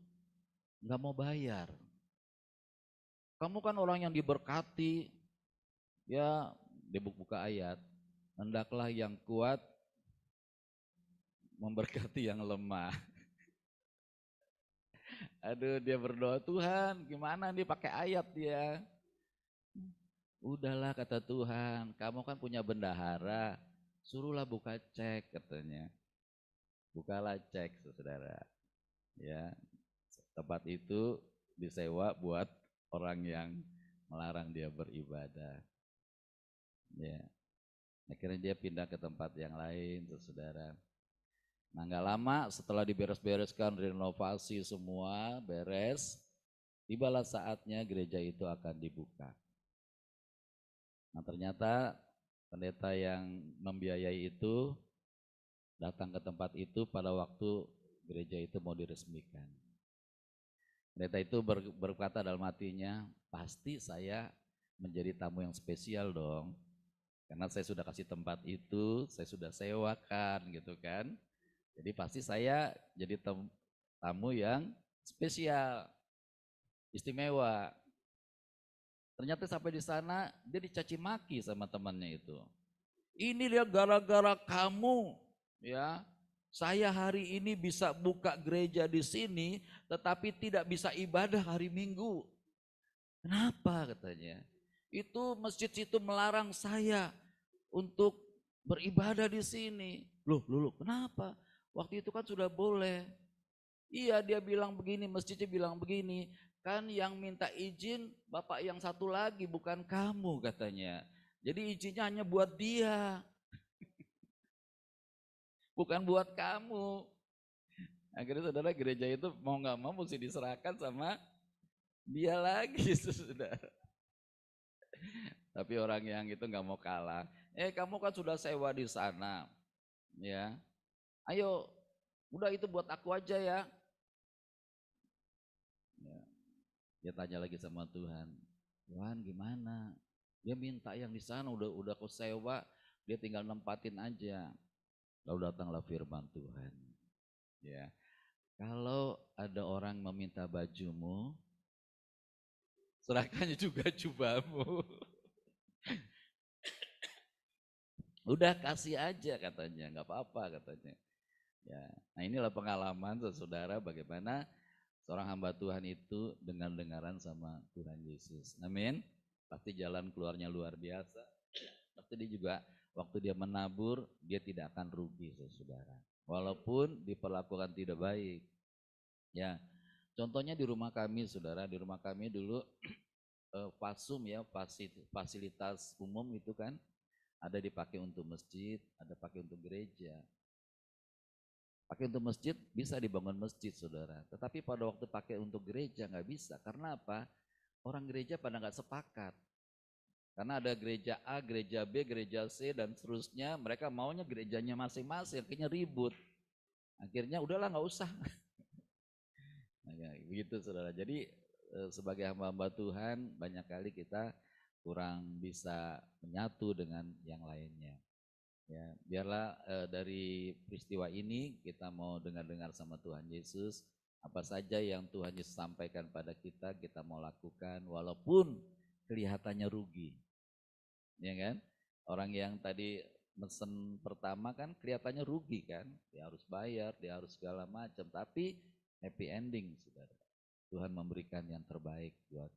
nggak mau bayar. Kamu kan orang yang diberkati, ya dia buka ayat, hendaklah yang kuat memberkati yang lemah. Aduh, dia berdoa, Tuhan gimana nih pakai ayat dia. Udahlah kata Tuhan, kamu kan punya bendahara, suruhlah buka cek katanya. Bukalah cek saudara. Ya, tempat itu disewa buat orang yang melarang dia beribadah. Ya, akhirnya dia pindah ke tempat yang lain, saudara. Nah, nggak lama setelah diberes-bereskan, renovasi semua beres, tibalah saatnya gereja itu akan dibuka. Nah, ternyata pendeta yang membiayai itu datang ke tempat itu pada waktu gereja itu mau diresmikan. Pendeta itu berkata dalam hatinya, pasti saya menjadi tamu yang spesial dong. Karena saya sudah kasih tempat itu, saya sudah sewakan gitu kan. Jadi pasti saya jadi tamu yang spesial, istimewa. Ternyata sampai di sana dia dicaci maki sama temannya itu. Ini dia gara-gara kamu, ya. Saya hari ini bisa buka gereja di sini, tetapi tidak bisa ibadah hari Minggu. Kenapa katanya? Itu masjid itu melarang saya untuk beribadah di sini. Loh, kenapa? Waktu itu kan sudah boleh. Iya, dia bilang begini, masjidnya bilang begini. Kan yang minta izin bapak yang satu lagi, bukan kamu katanya. Jadi izinnya hanya buat dia. Bukan buat kamu. Akhirnya saudara, gereja itu mau gak mau mesti diserahkan sama dia lagi, saudara. Tapi orang yang itu gak mau kalah. Kamu kan sudah sewa di sana, ya. Ayo, udah itu buat aku aja ya. Dia tanya lagi sama Tuhan, Tuhan gimana? Dia minta yang di sana udah aku sewa, dia tinggal nempatin aja. Lalu datanglah firman Tuhan. Ya, kalau ada orang meminta bajumu, serahkannya juga jubahmu. Udah kasih aja katanya, nggak apa-apa katanya. Ya, nah inilah pengalaman saudara bagaimana seorang hamba Tuhan itu dengar-dengaran sama Tuhan Yesus. Amin. Pasti jalan keluarnya luar biasa. Pasti dia juga waktu dia menabur, dia tidak akan rugi saudara. Walaupun diperlakukan tidak baik. Ya, contohnya di rumah kami saudara, di rumah kami dulu fasum ya, fasilitas umum itu kan ada dipakai untuk masjid, ada pakai untuk gereja. Pakai untuk masjid bisa dibangun masjid saudara, tetapi pada waktu pakai untuk gereja nggak bisa. Karena apa? Orang gereja pada nggak sepakat. Karena ada gereja A, gereja B, gereja C dan seterusnya. Mereka maunya gerejanya masing-masing, akhirnya ribut. Akhirnya udahlah nggak usah. Nah, begitu saudara. Jadi sebagai hamba-hamba Tuhan banyak kali kita kurang bisa menyatu dengan yang lainnya. Ya, biarlah dari peristiwa ini kita mau dengar-dengar sama Tuhan Yesus. Apa saja yang Tuhan Yesus sampaikan pada kita mau lakukan walaupun kelihatannya rugi. Ya kan? Orang yang tadi mesen pertama kan kelihatannya rugi kan? Dia harus bayar, dia harus segala macam, tapi happy ending saudara. Tuhan memberikan yang terbaik buat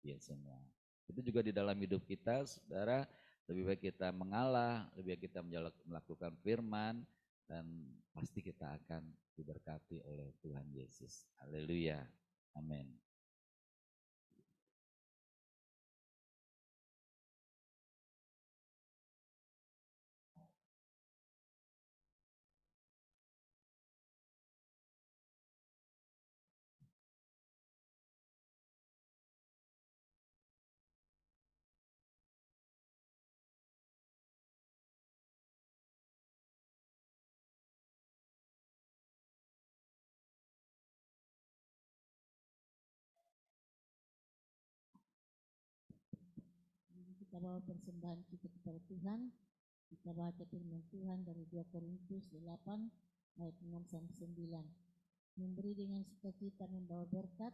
dia semua. Itu juga di dalam hidup kita saudara. Lebih baik kita mengalah, lebih baik kita melakukan firman, dan pasti kita akan diberkati oleh Tuhan Yesus. Haleluya. Amin. Kita bawa persembahan kita kepada Tuhan. Kita baca firman Tuhan dari 2 Korintus 8 ayat 6 sampai 9. Memberi dengan sukacita membawa berkat,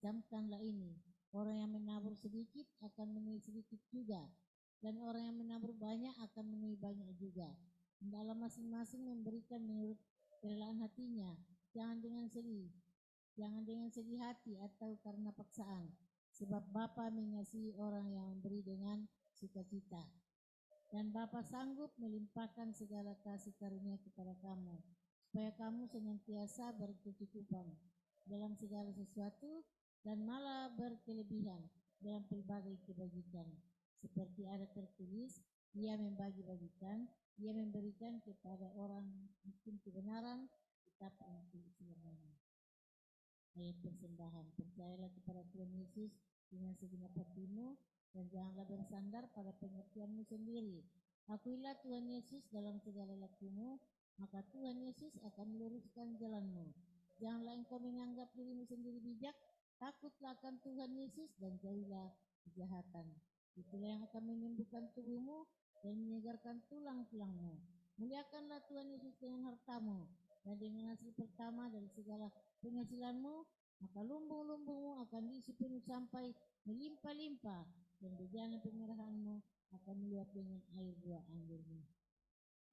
camkanlah ini. Orang yang menabur sedikit akan menuai sedikit juga, dan orang yang menabur banyak akan menuai banyak juga. Hendaklah masing-masing memberikan menurut kerelaan hatinya, jangan dengan sedih hati atau karena paksaan, sebab Bapa mengasihi orang yang memberi dengan sukacita. Dan Bapa sanggup melimpahkan segala kasih karunia kepada kamu, supaya kamu senantiasa berkecukupan dalam segala sesuatu dan malah berkelebihan dalam pelbagai kebajikan. Seperti ada tertulis, Ia membagi-bagikan, Ia memberikan kepada orang miskin kebenaran, betapa untuk selamanya. Ayat persembahan. Percayalah kepada Tuhan Yesus dengan segenap hatimu, dan janganlah bersandar pada pengertianmu sendiri. Akuilah Tuhan Yesus dalam segala lakumu, maka Tuhan Yesus akan meluruskan jalanmu. Janganlah engkau menganggap dirimu sendiri bijak, takutlah akan Tuhan Yesus dan jauhilah kejahatan. Itulah yang akan menyembuhkan tubuhmu dan menyegarkan tulang-tulangmu. Muliakanlah Tuhan Yesus dengan hartamu dan dengan hasil pertama dari segala penghasilanmu, maka lumbung-lumbungmu akan diisi penuh sampai melimpah-limpah, dan bejana pemerahanmu akan meluap dengan air buah anggurmu.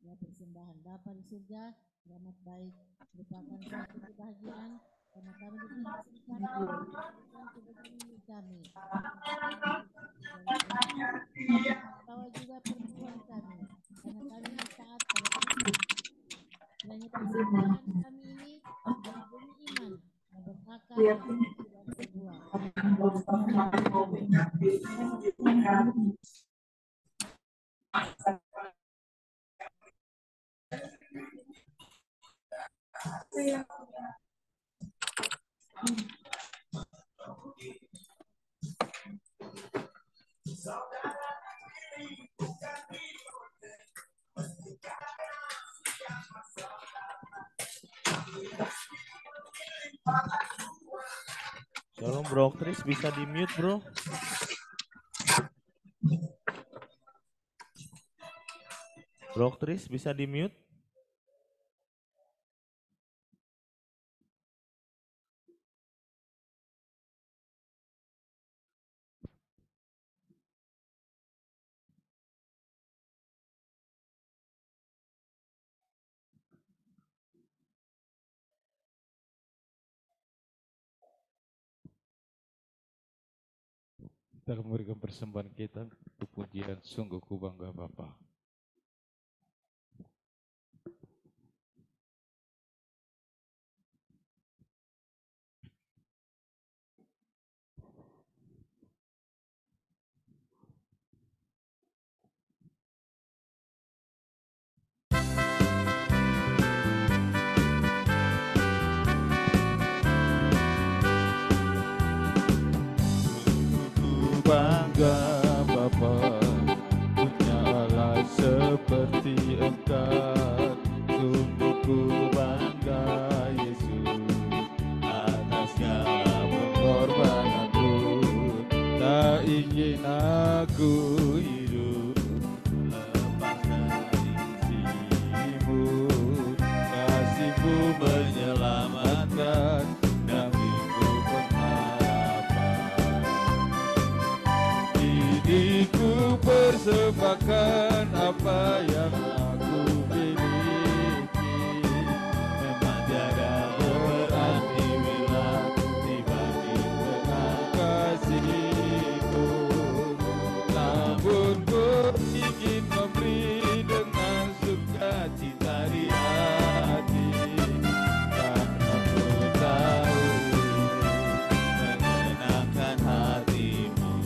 Ya, persembahan Bapa di surga, rahmat baik merupakan suatu kebahagiaan karena kami diberikan sebagai milik kami. Bawa juga perbuatan kami, karena kami taat pada Tuhan. Kiranya persembahan kami ini adalah demi iman yang berakar dan berbuah. Shalom Bro Tris, bisa di mute bro. Bro Tris bisa di mute. Kita memberikan persembahan kita untuk pujian sungguh ku bangga Bapa. Bangga Bapa, punya Allah seperti Engkau. Sungguh ku bangga Yesus, atas segala pengorbananmu. Tak ingin aku hidup lepas dari sisimu. Kasihmu menyelamatkan, damiku pengharapan. Ku persembahkan apa yang aku miliki. Memang tiada berarti bila tiba di tengah kasihmu. Namun ku ingin memberi dengan sukacita di hati, karena ku tahu menyenangkan hatimu.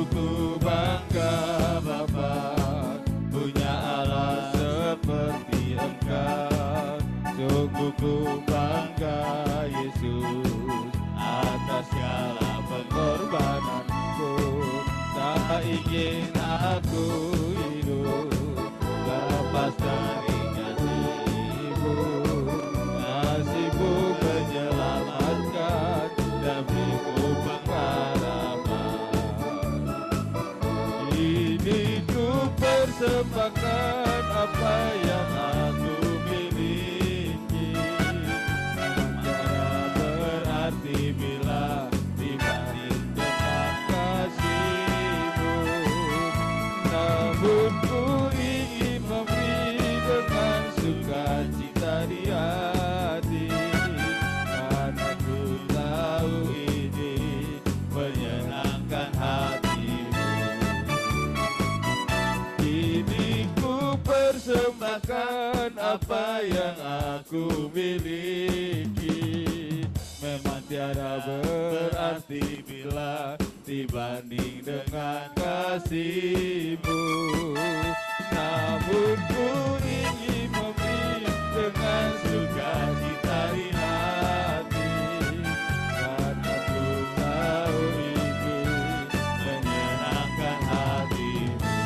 Ku bangga Bapa, punya Allah seperti Engkau. Sungguh ku bangga Yesus, atas segala pengorbananku. Tak ingin aku hidup lepas dari kasihmu. Kasihmu menyelamatkan, damiku pengharapan. Ini ku persembahkan apa yang aku miliki. Memang tiada berarti bila dibanding dengan kasih-Mu. Namun ku ingin memberi dengan sukacita di hati, karena ku tahu ini menyenangkan hati-Mu. Kini ku persembahkan apa yang aku miliki. Memang tiada berarti bila dibanding dengan kasih-Mu. Namun ku ingin memberi dengan sukacita di hati, karena ku tahu ini menyenangkan hati-Mu.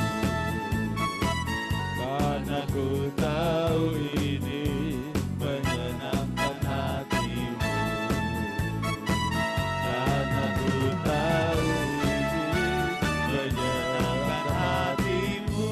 Karena ku tahu ini menyenangkan hati-Mu. Karena ku tahu ini menyenangkan hati-Mu.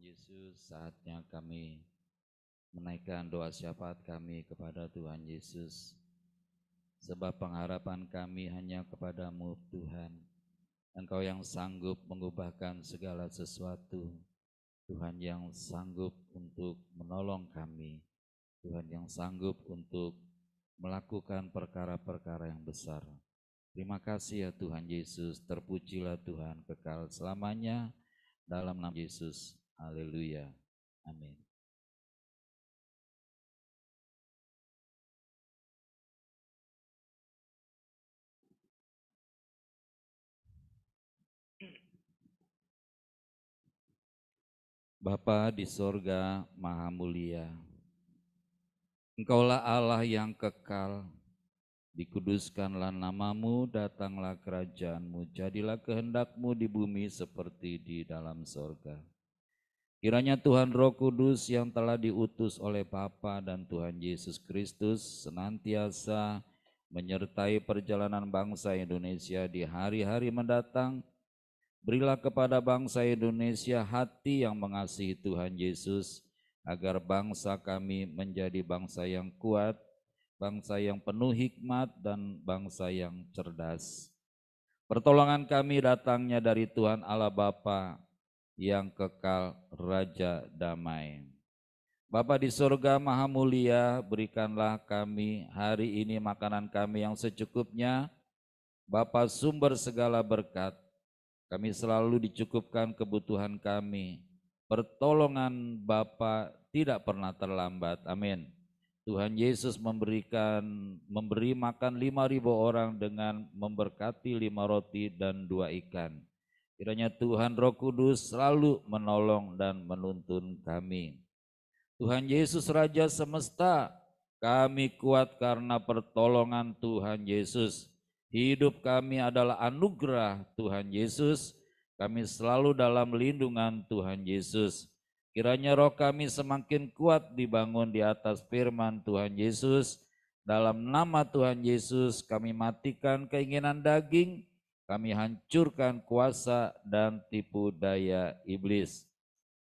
Yesus, saatnya kami menaikkan doa syafaat kami kepada Tuhan Yesus. Sebab pengharapan kami hanya kepada-Mu Tuhan. Engkau yang sanggup mengubahkan segala sesuatu. Tuhan yang sanggup untuk menolong kami. Tuhan yang sanggup untuk melakukan perkara-perkara yang besar. Terima kasih ya Tuhan Yesus, terpujilah Tuhan kekal selamanya dalam nama Yesus. Haleluya. Amin. Bapa di sorga maha mulia, Engkaulah Allah yang kekal, dikuduskanlah nama-Mu, datanglah kerajaan-Mu, jadilah kehendak-Mu di bumi seperti di dalam sorga. Kiranya Tuhan Roh Kudus yang telah diutus oleh Bapa dan Tuhan Yesus Kristus senantiasa menyertai perjalanan bangsa Indonesia di hari-hari mendatang. Berilah kepada bangsa Indonesia hati yang mengasihi Tuhan Yesus, agar bangsa kami menjadi bangsa yang kuat, bangsa yang penuh hikmat, dan bangsa yang cerdas. Pertolongan kami datangnya dari Tuhan Allah Bapa yang kekal, Raja damai. Bapa di surga maha mulia, berikanlah kami hari ini makanan kami yang secukupnya. Bapa sumber segala berkat, kami selalu dicukupkan kebutuhan kami. Pertolongan Bapa tidak pernah terlambat. Amin. Tuhan Yesus memberi makan 5.000 orang dengan memberkati 5 roti dan 2 ikan. Kiranya Tuhan Roh Kudus selalu menolong dan menuntun kami. Tuhan Yesus Raja semesta, kami kuat karena pertolongan Tuhan Yesus. Hidup kami adalah anugerah Tuhan Yesus. Kami selalu dalam lindungan Tuhan Yesus. Kiranya roh kami semakin kuat dibangun di atas firman Tuhan Yesus. Dalam nama Tuhan Yesus kami matikan keinginan daging. Kami hancurkan kuasa dan tipu daya iblis.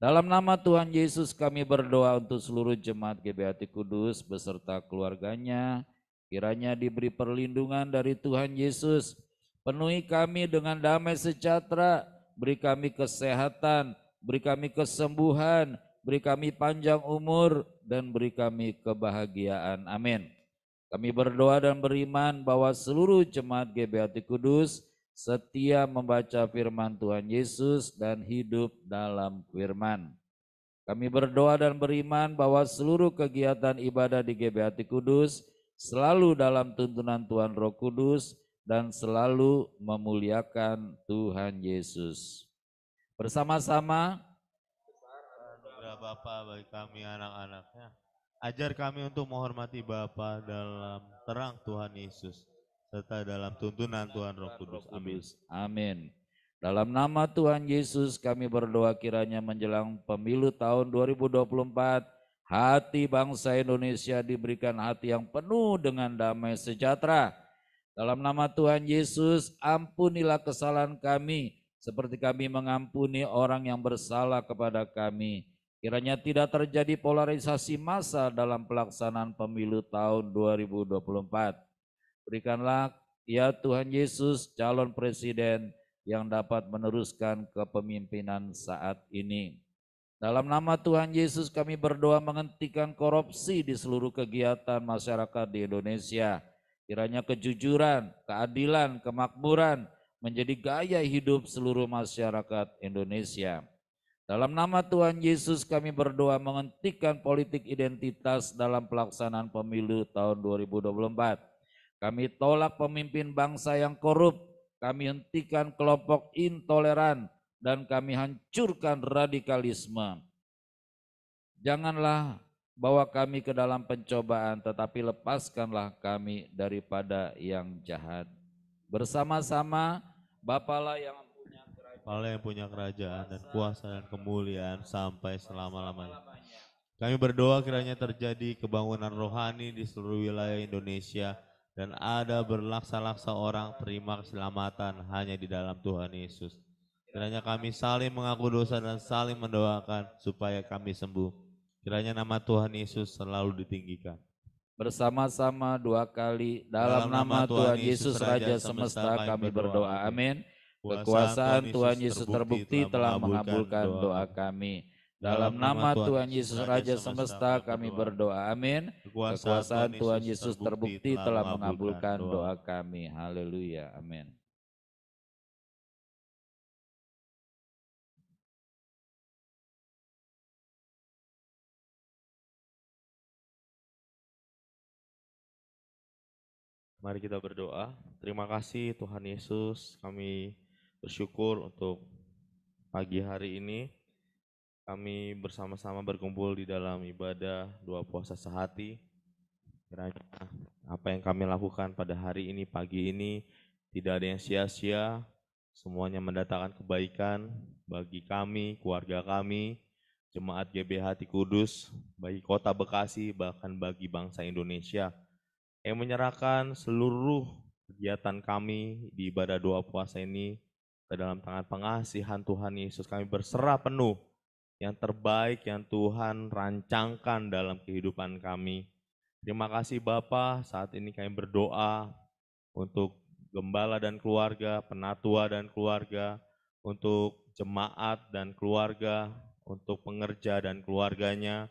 Dalam nama Tuhan Yesus kami berdoa untuk seluruh jemaat GBHT Kudus beserta keluarganya. Kiranya diberi perlindungan dari Tuhan Yesus. Penuhi kami dengan damai sejahtera, beri kami kesehatan, beri kami kesembuhan, beri kami panjang umur, dan beri kami kebahagiaan. Amin. Kami berdoa dan beriman bahwa seluruh jemaat GBHT Kudus setia membaca firman Tuhan Yesus dan hidup dalam firman. Kami berdoa dan beriman bahwa seluruh kegiatan ibadah di GBHT Kudus selalu dalam tuntunan Tuhan Roh Kudus dan selalu memuliakan Tuhan Yesus. Bersama-sama, anugerah Bapa bagi kami anak-anaknya. Ajar kami untuk menghormati Bapa dalam terang Tuhan Yesus, serta dalam tuntunan Tuhan Roh Kudus. Amin. Amin. Dalam nama Tuhan Yesus kami berdoa kiranya menjelang pemilu tahun 2024, hati bangsa Indonesia diberikan hati yang penuh dengan damai sejahtera. Dalam nama Tuhan Yesus, ampunilah kesalahan kami, seperti kami mengampuni orang yang bersalah kepada kami. Kiranya tidak terjadi polarisasi massa dalam pelaksanaan pemilu tahun 2024. Berikanlah ya Tuhan Yesus calon presiden yang dapat meneruskan kepemimpinan saat ini. Dalam nama Tuhan Yesus kami berdoa menghentikan korupsi di seluruh kegiatan masyarakat di Indonesia. Kiranya kejujuran, keadilan, kemakmuran menjadi gaya hidup seluruh masyarakat Indonesia. Dalam nama Tuhan Yesus kami berdoa menghentikan politik identitas dalam pelaksanaan pemilu tahun 2024. Kami tolak pemimpin bangsa yang korup, kami hentikan kelompok intoleran, dan kami hancurkan radikalisme. Janganlah bawa kami ke dalam pencobaan, tetapi lepaskanlah kami daripada yang jahat. Bersama-sama, Bapalah yang punya kerajaan dan kuasa dan kemuliaan sampai selama-lamanya. Kami berdoa kiranya terjadi kebangunan rohani di seluruh wilayah Indonesia dan ada berlaksa-laksa orang terima keselamatan hanya di dalam Tuhan Yesus. Kiranya kami saling mengaku dosa dan saling mendoakan supaya kami sembuh. Kiranya nama Tuhan Yesus selalu ditinggikan. Bersama-sama dua kali dalam nama Tuhan Yesus Raja Semesta kami berdoa. Amin. Kekuasaan Tuhan Yesus terbukti telah mengabulkan doa kami. Dalam nama Tuhan Yesus Raja Semesta kami berdoa. Amin. Kekuasaan Tuhan Yesus terbukti telah mengabulkan doa kami. Haleluya. Amin. Mari kita berdoa. Terima kasih Tuhan Yesus, kami bersyukur untuk pagi hari ini. Kami bersama-sama berkumpul di dalam ibadah doa puasa sehati. Kiranya apa yang kami lakukan pada hari ini, pagi ini, tidak ada yang sia-sia. Semuanya mendatangkan kebaikan bagi kami, keluarga kami, jemaat GBHT Kudus, bagi kota Bekasi, bahkan bagi bangsa Indonesia. Yang menyerahkan seluruh kegiatan kami di ibadah doa puasa ini ke dalam tangan pengasihan Tuhan Yesus. Kami berserah penuh yang terbaik yang Tuhan rancangkan dalam kehidupan kami. Terima kasih Bapa, saat ini kami berdoa untuk gembala dan keluarga, penatua dan keluarga, untuk jemaat dan keluarga, untuk pengerja dan keluarganya.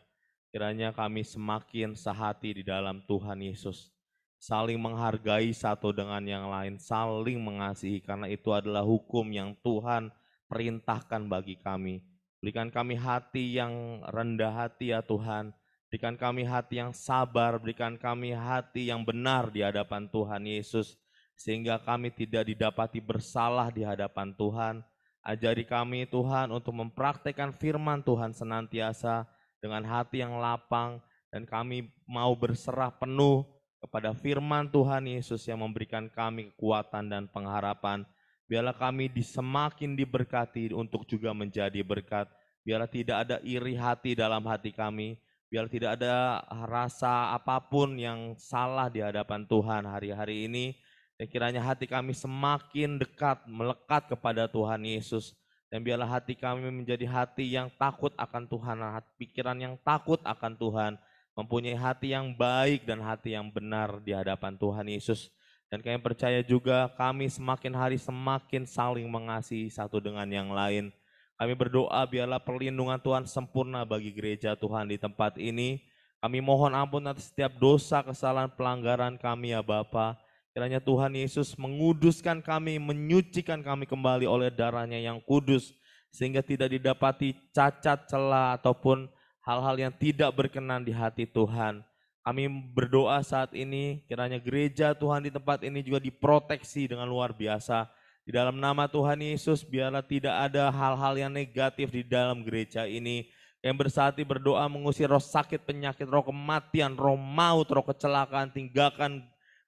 Kiranya kami semakin sehati di dalam Tuhan Yesus. Saling menghargai satu dengan yang lain, saling mengasihi, karena itu adalah hukum yang Tuhan perintahkan bagi kami. Berikan kami hati yang rendah hati ya Tuhan, berikan kami hati yang sabar, berikan kami hati yang benar di hadapan Tuhan Yesus, sehingga kami tidak didapati bersalah di hadapan Tuhan. Ajari kami Tuhan untuk mempraktekkan firman Tuhan senantiasa dengan hati yang lapang, dan kami mau berserah penuh kepada firman Tuhan Yesus yang memberikan kami kekuatan dan pengharapan. Biarlah kami semakin diberkati untuk juga menjadi berkat. Biarlah tidak ada iri hati dalam hati kami. Biarlah tidak ada rasa apapun yang salah di hadapan Tuhan hari-hari ini. Dan kiranya hati kami semakin dekat, melekat kepada Tuhan Yesus. Dan biarlah hati kami menjadi hati yang takut akan Tuhan, pikiran yang takut akan Tuhan, mempunyai hati yang baik dan hati yang benar di hadapan Tuhan Yesus. Dan kami percaya juga kami semakin hari semakin saling mengasihi satu dengan yang lain. Kami berdoa biarlah perlindungan Tuhan sempurna bagi gereja Tuhan di tempat ini. Kami mohon ampun atas setiap dosa, kesalahan, pelanggaran kami ya Bapa. Kiranya Tuhan Yesus menguduskan kami, menyucikan kami kembali oleh darahnya yang kudus, sehingga tidak didapati cacat, celah, ataupun hal-hal yang tidak berkenan di hati Tuhan. Kami berdoa saat ini, kiranya gereja Tuhan di tempat ini juga diproteksi dengan luar biasa. Di dalam nama Tuhan Yesus, biarlah tidak ada hal-hal yang negatif di dalam gereja ini. Yang bersati berdoa mengusir roh sakit, penyakit, roh kematian, roh maut, roh kecelakaan, tinggalkan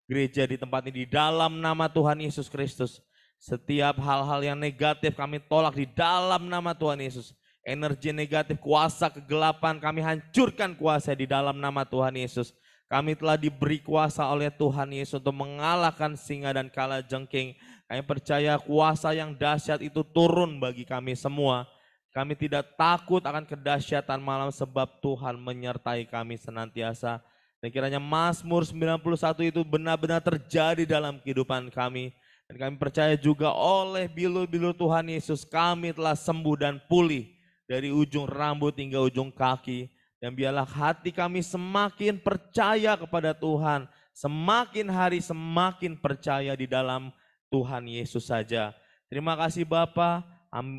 gereja di tempat ini. Di dalam nama Tuhan Yesus Kristus, setiap hal-hal yang negatif kami tolak di dalam nama Tuhan Yesus. Energi negatif, kuasa kegelapan kami hancurkan kuasa di dalam nama Tuhan Yesus. Kami telah diberi kuasa oleh Tuhan Yesus untuk mengalahkan singa dan kalajengking. Kami percaya kuasa yang dahsyat itu turun bagi kami semua. Kami tidak takut akan kedahsyatan malam sebab Tuhan menyertai kami senantiasa. Dan kiranya Mazmur 91 itu benar-benar terjadi dalam kehidupan kami. Dan kami percaya juga oleh bilur-bilur Tuhan Yesus kami telah sembuh dan pulih. Dari ujung rambut hingga ujung kaki. Dan biarlah hati kami semakin percaya kepada Tuhan. Semakin hari semakin percaya di dalam Tuhan Yesus saja. Terima kasih Bapa.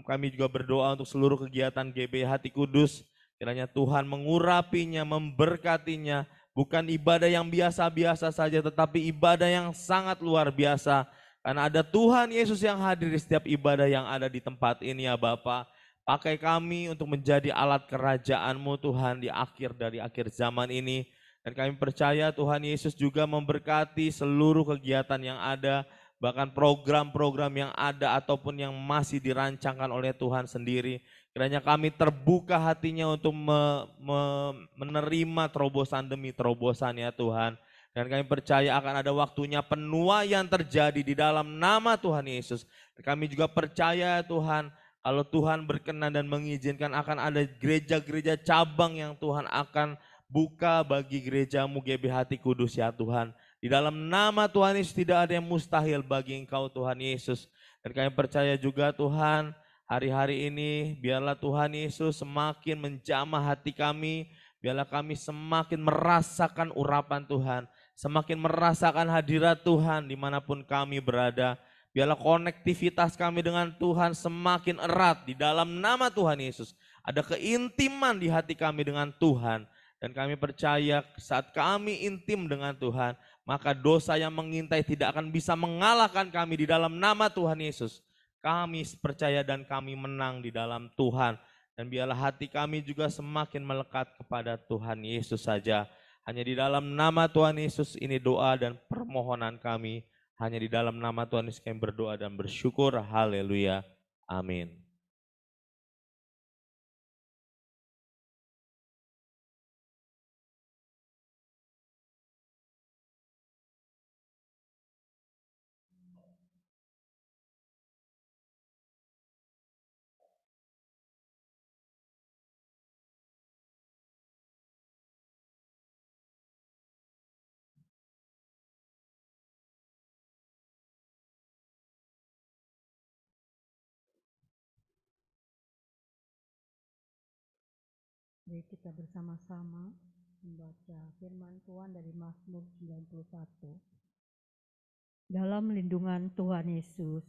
Kami juga berdoa untuk seluruh kegiatan GB Hati Kudus. Kiranya Tuhan mengurapinya, memberkatinya. Bukan ibadah yang biasa-biasa saja, tetapi ibadah yang sangat luar biasa. Karena ada Tuhan Yesus yang hadir di setiap ibadah yang ada di tempat ini ya Bapa. Pakai kami untuk menjadi alat kerajaan-Mu Tuhan di akhir zaman ini. Dan kami percaya Tuhan Yesus juga memberkati seluruh kegiatan yang ada, bahkan program-program yang ada ataupun yang masih dirancangkan oleh Tuhan sendiri. Kiranya kami terbuka hatinya untuk menerima terobosan demi terobosan ya Tuhan. Dan kami percaya akan ada waktunya penuaian terjadi di dalam nama Tuhan Yesus. Dan kami juga percaya Tuhan, kalau Tuhan berkenan dan mengizinkan akan ada gereja-gereja cabang yang Tuhan akan buka bagi gereja-Mu GB Hati Kudus ya Tuhan. Di dalam nama Tuhan Yesus tidak ada yang mustahil bagi Engkau Tuhan Yesus. Dan kami percaya juga Tuhan, hari-hari ini biarlah Tuhan Yesus semakin menjamah hati kami. Biarlah kami semakin merasakan urapan Tuhan. Semakin merasakan hadirat Tuhan dimanapun kami berada. Biarlah konektivitas kami dengan Tuhan semakin erat di dalam nama Tuhan Yesus. Ada keintiman di hati kami dengan Tuhan. Dan kami percaya saat kami intim dengan Tuhan, maka dosa yang mengintai tidak akan bisa mengalahkan kami di dalam nama Tuhan Yesus. Kami percaya dan kami menang di dalam Tuhan. Dan biarlah hati kami juga semakin melekat kepada Tuhan Yesus saja. Hanya di dalam nama Tuhan Yesus ini doa dan permohonan kami. Hanya di dalam nama Tuhan Yesus kami berdoa dan bersyukur. Haleluya. Amin. Mari kita bersama-sama membaca firman Tuhan dari Mazmur 91. Dalam lindungan Tuhan Yesus,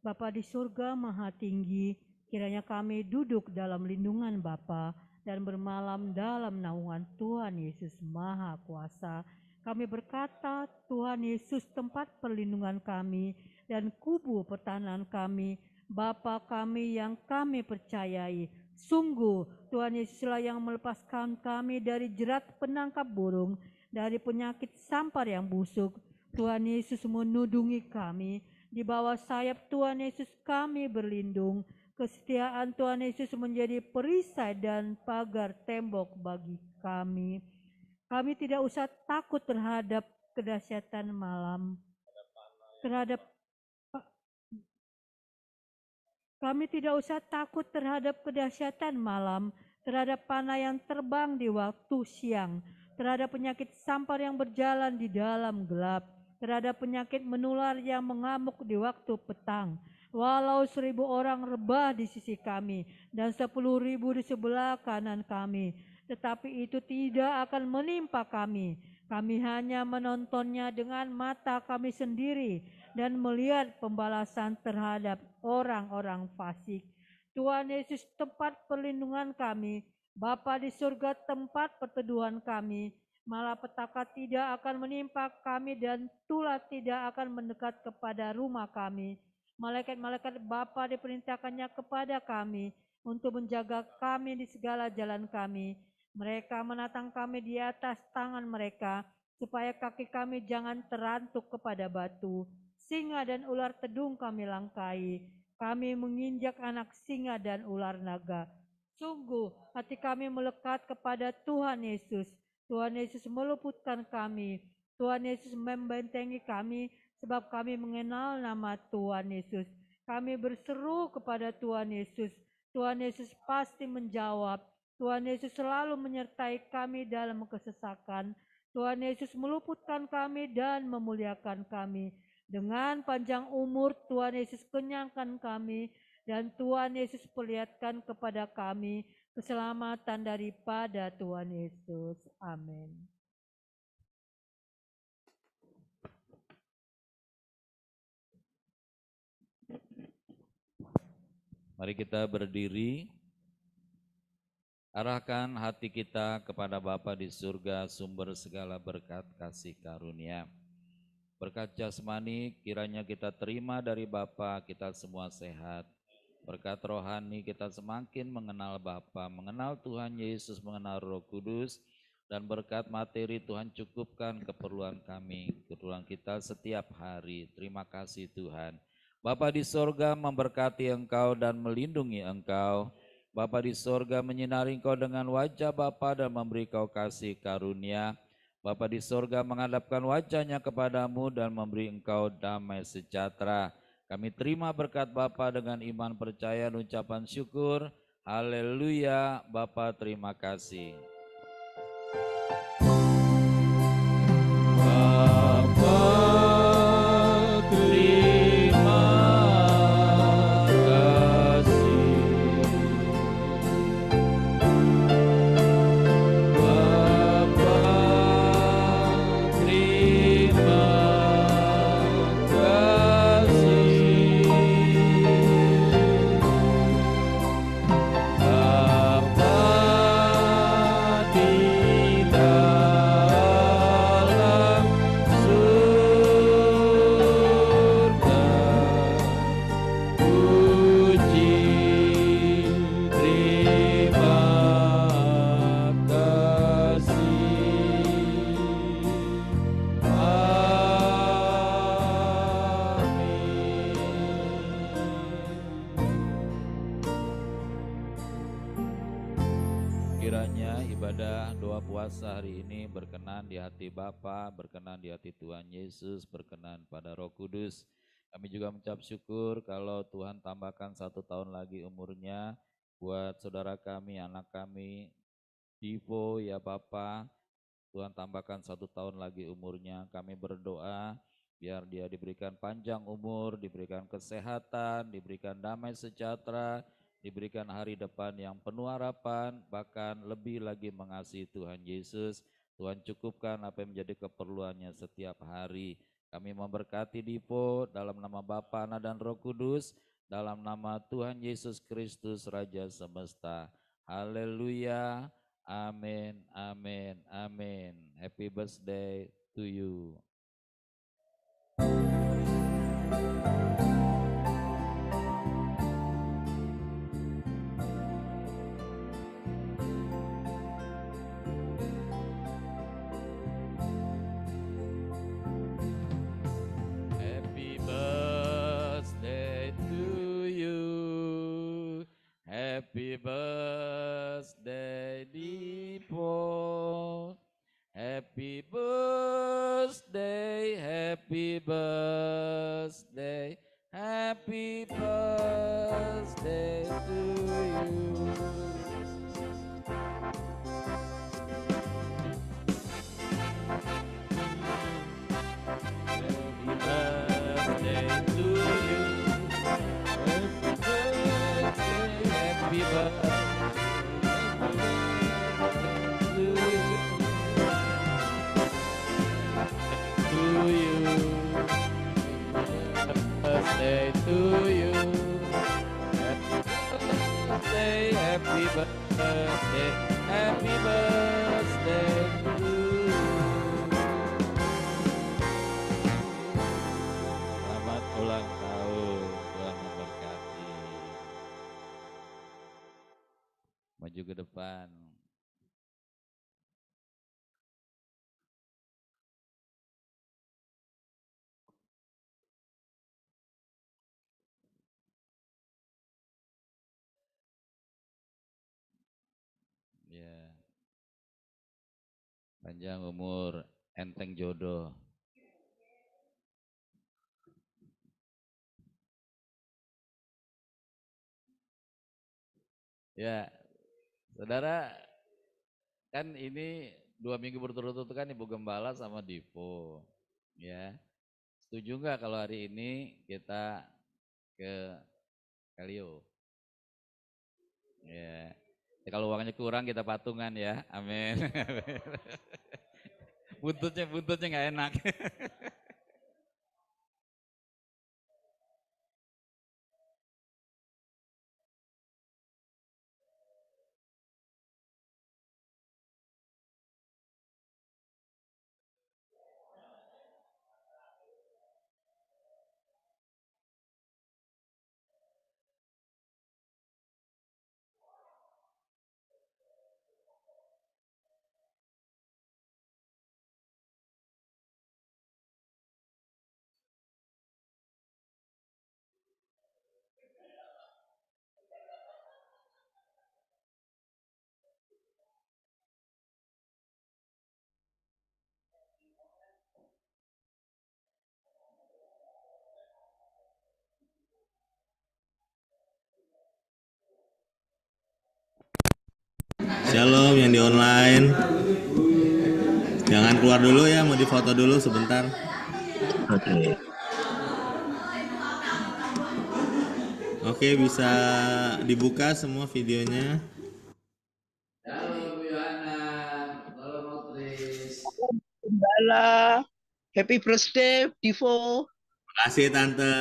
Bapa di surga maha tinggi, kiranya kami duduk dalam lindungan Bapa dan bermalam dalam naungan Tuhan Yesus maha kuasa. Kami berkata, Tuhan Yesus tempat perlindungan kami dan kubu pertahanan kami, Bapa kami yang kami percayai. Sungguh Tuhan Yesuslah yang melepaskan kami dari jerat penangkap burung, dari penyakit sampar yang busuk. Tuhan Yesus menudungi kami, di bawah sayap Tuhan Yesus kami berlindung. Kesetiaan Tuhan Yesus menjadi perisai dan pagar tembok bagi kami. Kami tidak usah takut terhadap kedahsyatan malam, Kami tidak usah takut terhadap kedahsyatan malam, terhadap panah yang terbang di waktu siang, terhadap penyakit sampar yang berjalan di dalam gelap, terhadap penyakit menular yang mengamuk di waktu petang. Walau 1000 orang rebah di sisi kami dan 10.000 di sebelah kanan kami, tetapi itu tidak akan menimpa kami. Kami hanya menontonnya dengan mata kami sendiri dan melihat pembalasan terhadap orang-orang fasik. Tuhan Yesus, tempat perlindungan kami, Bapa di surga, tempat perteduhan kami, malapetaka tidak akan menimpa kami dan tulah tidak akan mendekat kepada rumah kami. Malaikat-malaikat Bapa diperintahkannya kepada kami untuk menjaga kami di segala jalan kami. Mereka menatang kami di atas tangan mereka, supaya kaki kami jangan terantuk kepada batu. Singa dan ular tedung kami langkai. Kami menginjak anak singa dan ular naga. Sungguh hati kami melekat kepada Tuhan Yesus. Tuhan Yesus meluputkan kami. Tuhan Yesus membentengi kami, sebab kami mengenal nama Tuhan Yesus. Kami berseru kepada Tuhan Yesus. Tuhan Yesus pasti menjawab. Tuhan Yesus selalu menyertai kami dalam kesesakan. Tuhan Yesus meluputkan kami dan memuliakan kami. Dengan panjang umur Tuhan Yesus kenyangkan kami, dan Tuhan Yesus perlihatkan kepada kami keselamatan daripada Tuhan Yesus. Amin. Mari kita berdiri, arahkan hati kita kepada Bapa di surga, sumber segala berkat kasih karunia. Berkat jasmani kiranya kita terima dari Bapa, kita semua sehat. Berkat rohani kita semakin mengenal Bapa, mengenal Tuhan Yesus, mengenal Roh Kudus, dan berkat materi Tuhan cukupkan keperluan kami, keperluan kita setiap hari. Terima kasih Tuhan. Bapa di sorga memberkati engkau dan melindungi engkau. Bapa di sorga menyinari engkau dengan wajah Bapa dan memberi kau kasih karunia. Bapa di sorga menghadapkan wajahnya kepadamu dan memberi engkau damai sejahtera. Kami terima berkat Bapa dengan iman percaya dan ucapan syukur. Haleluya, Bapa terima kasih. Bapa terima kasih. Bapa terima kasih. Bapa di dalam surga, puji terima kasih. Kiranya ibadah doa puasa hari ini berkenan di hati Bapa, berkenan di hati Tuhan Yesus, berkenan pada Roh Kudus. Kami juga mengucap syukur kalau Tuhan tambahkan 1 tahun lagi umurnya buat saudara kami, anak kami, Divo ya Bapa. Tuhan tambahkan 1 tahun lagi umurnya. Kami berdoa biar dia diberikan panjang umur, diberikan kesehatan, diberikan damai sejahtera, diberikan hari depan yang penuh harapan, bahkan lebih lagi mengasihi Tuhan Yesus. Tuhan cukupkan apa yang menjadi keperluannya setiap hari. Kami memberkati Dipo dalam nama Bapa, Anak dan Roh Kudus, dalam nama Tuhan Yesus Kristus Raja Semesta. Haleluya, amin, amin, amin. Happy birthday to you. Happy birthday to you. Happy birthday, Dipo. Happy birthday, happy birthday, happy birthday to you. Happy birthday to you. Happy birthday, happy birthday, happy panjang umur, enteng jodoh. Ya, saudara, kan ini 2 minggu berturut-turut kan Ibu Gembala sama Dipo, ya. Setuju nggak kalau hari ini kita ke Kalio? Ya. Ya, kalau uangnya kurang kita patungan ya, amin. buntutnya nggak enak. Shalom yang di online. Jangan keluar dulu ya, mau difoto dulu sebentar. Oke. Oke, bisa dibuka semua videonya. Halo Bu Yohana, halo Motris. Gembala, happy birthday, Divo. Makasih Tante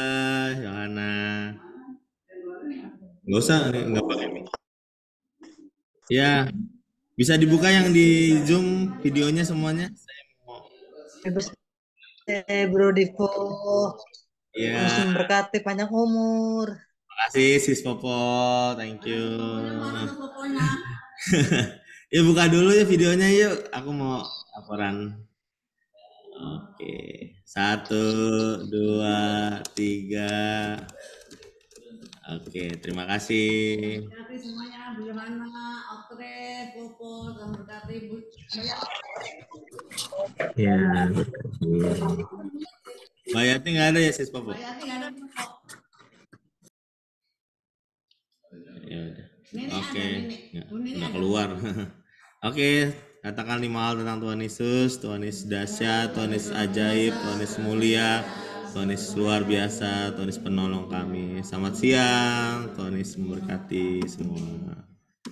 Yohana. Nggak usah, nggak pakai mic. Ya, bisa dibuka yang di Zoom videonya semuanya. Bro Divo, Ya. langsung berkati panjang umur. Makasih Sis Popo, thank you. Ya buka dulu ya videonya yuk, aku mau laporan. Oke, 1, 2, 3. Oke, terima kasih. Berkati semuanya, Bu Yohana, Oktre, Popo, dan berkati Bu. Ya, Mbak Yati nggak ada ya Sis Popo? Mbak Yati nggak ada kok. Ya udah. Nenek Oke, ada, Nenek. udah keluar. Oke, katakan 5 hal tentang Tuhan Yesus. Tuhan Yesus dahsyat, Tuhan Yesus ajaib, Tuhan Yesus mulia, Tuhan Yesus luar biasa, Tuhan Yesus penolong kami. Selamat siang, Tuhan Yesus memberkati semua.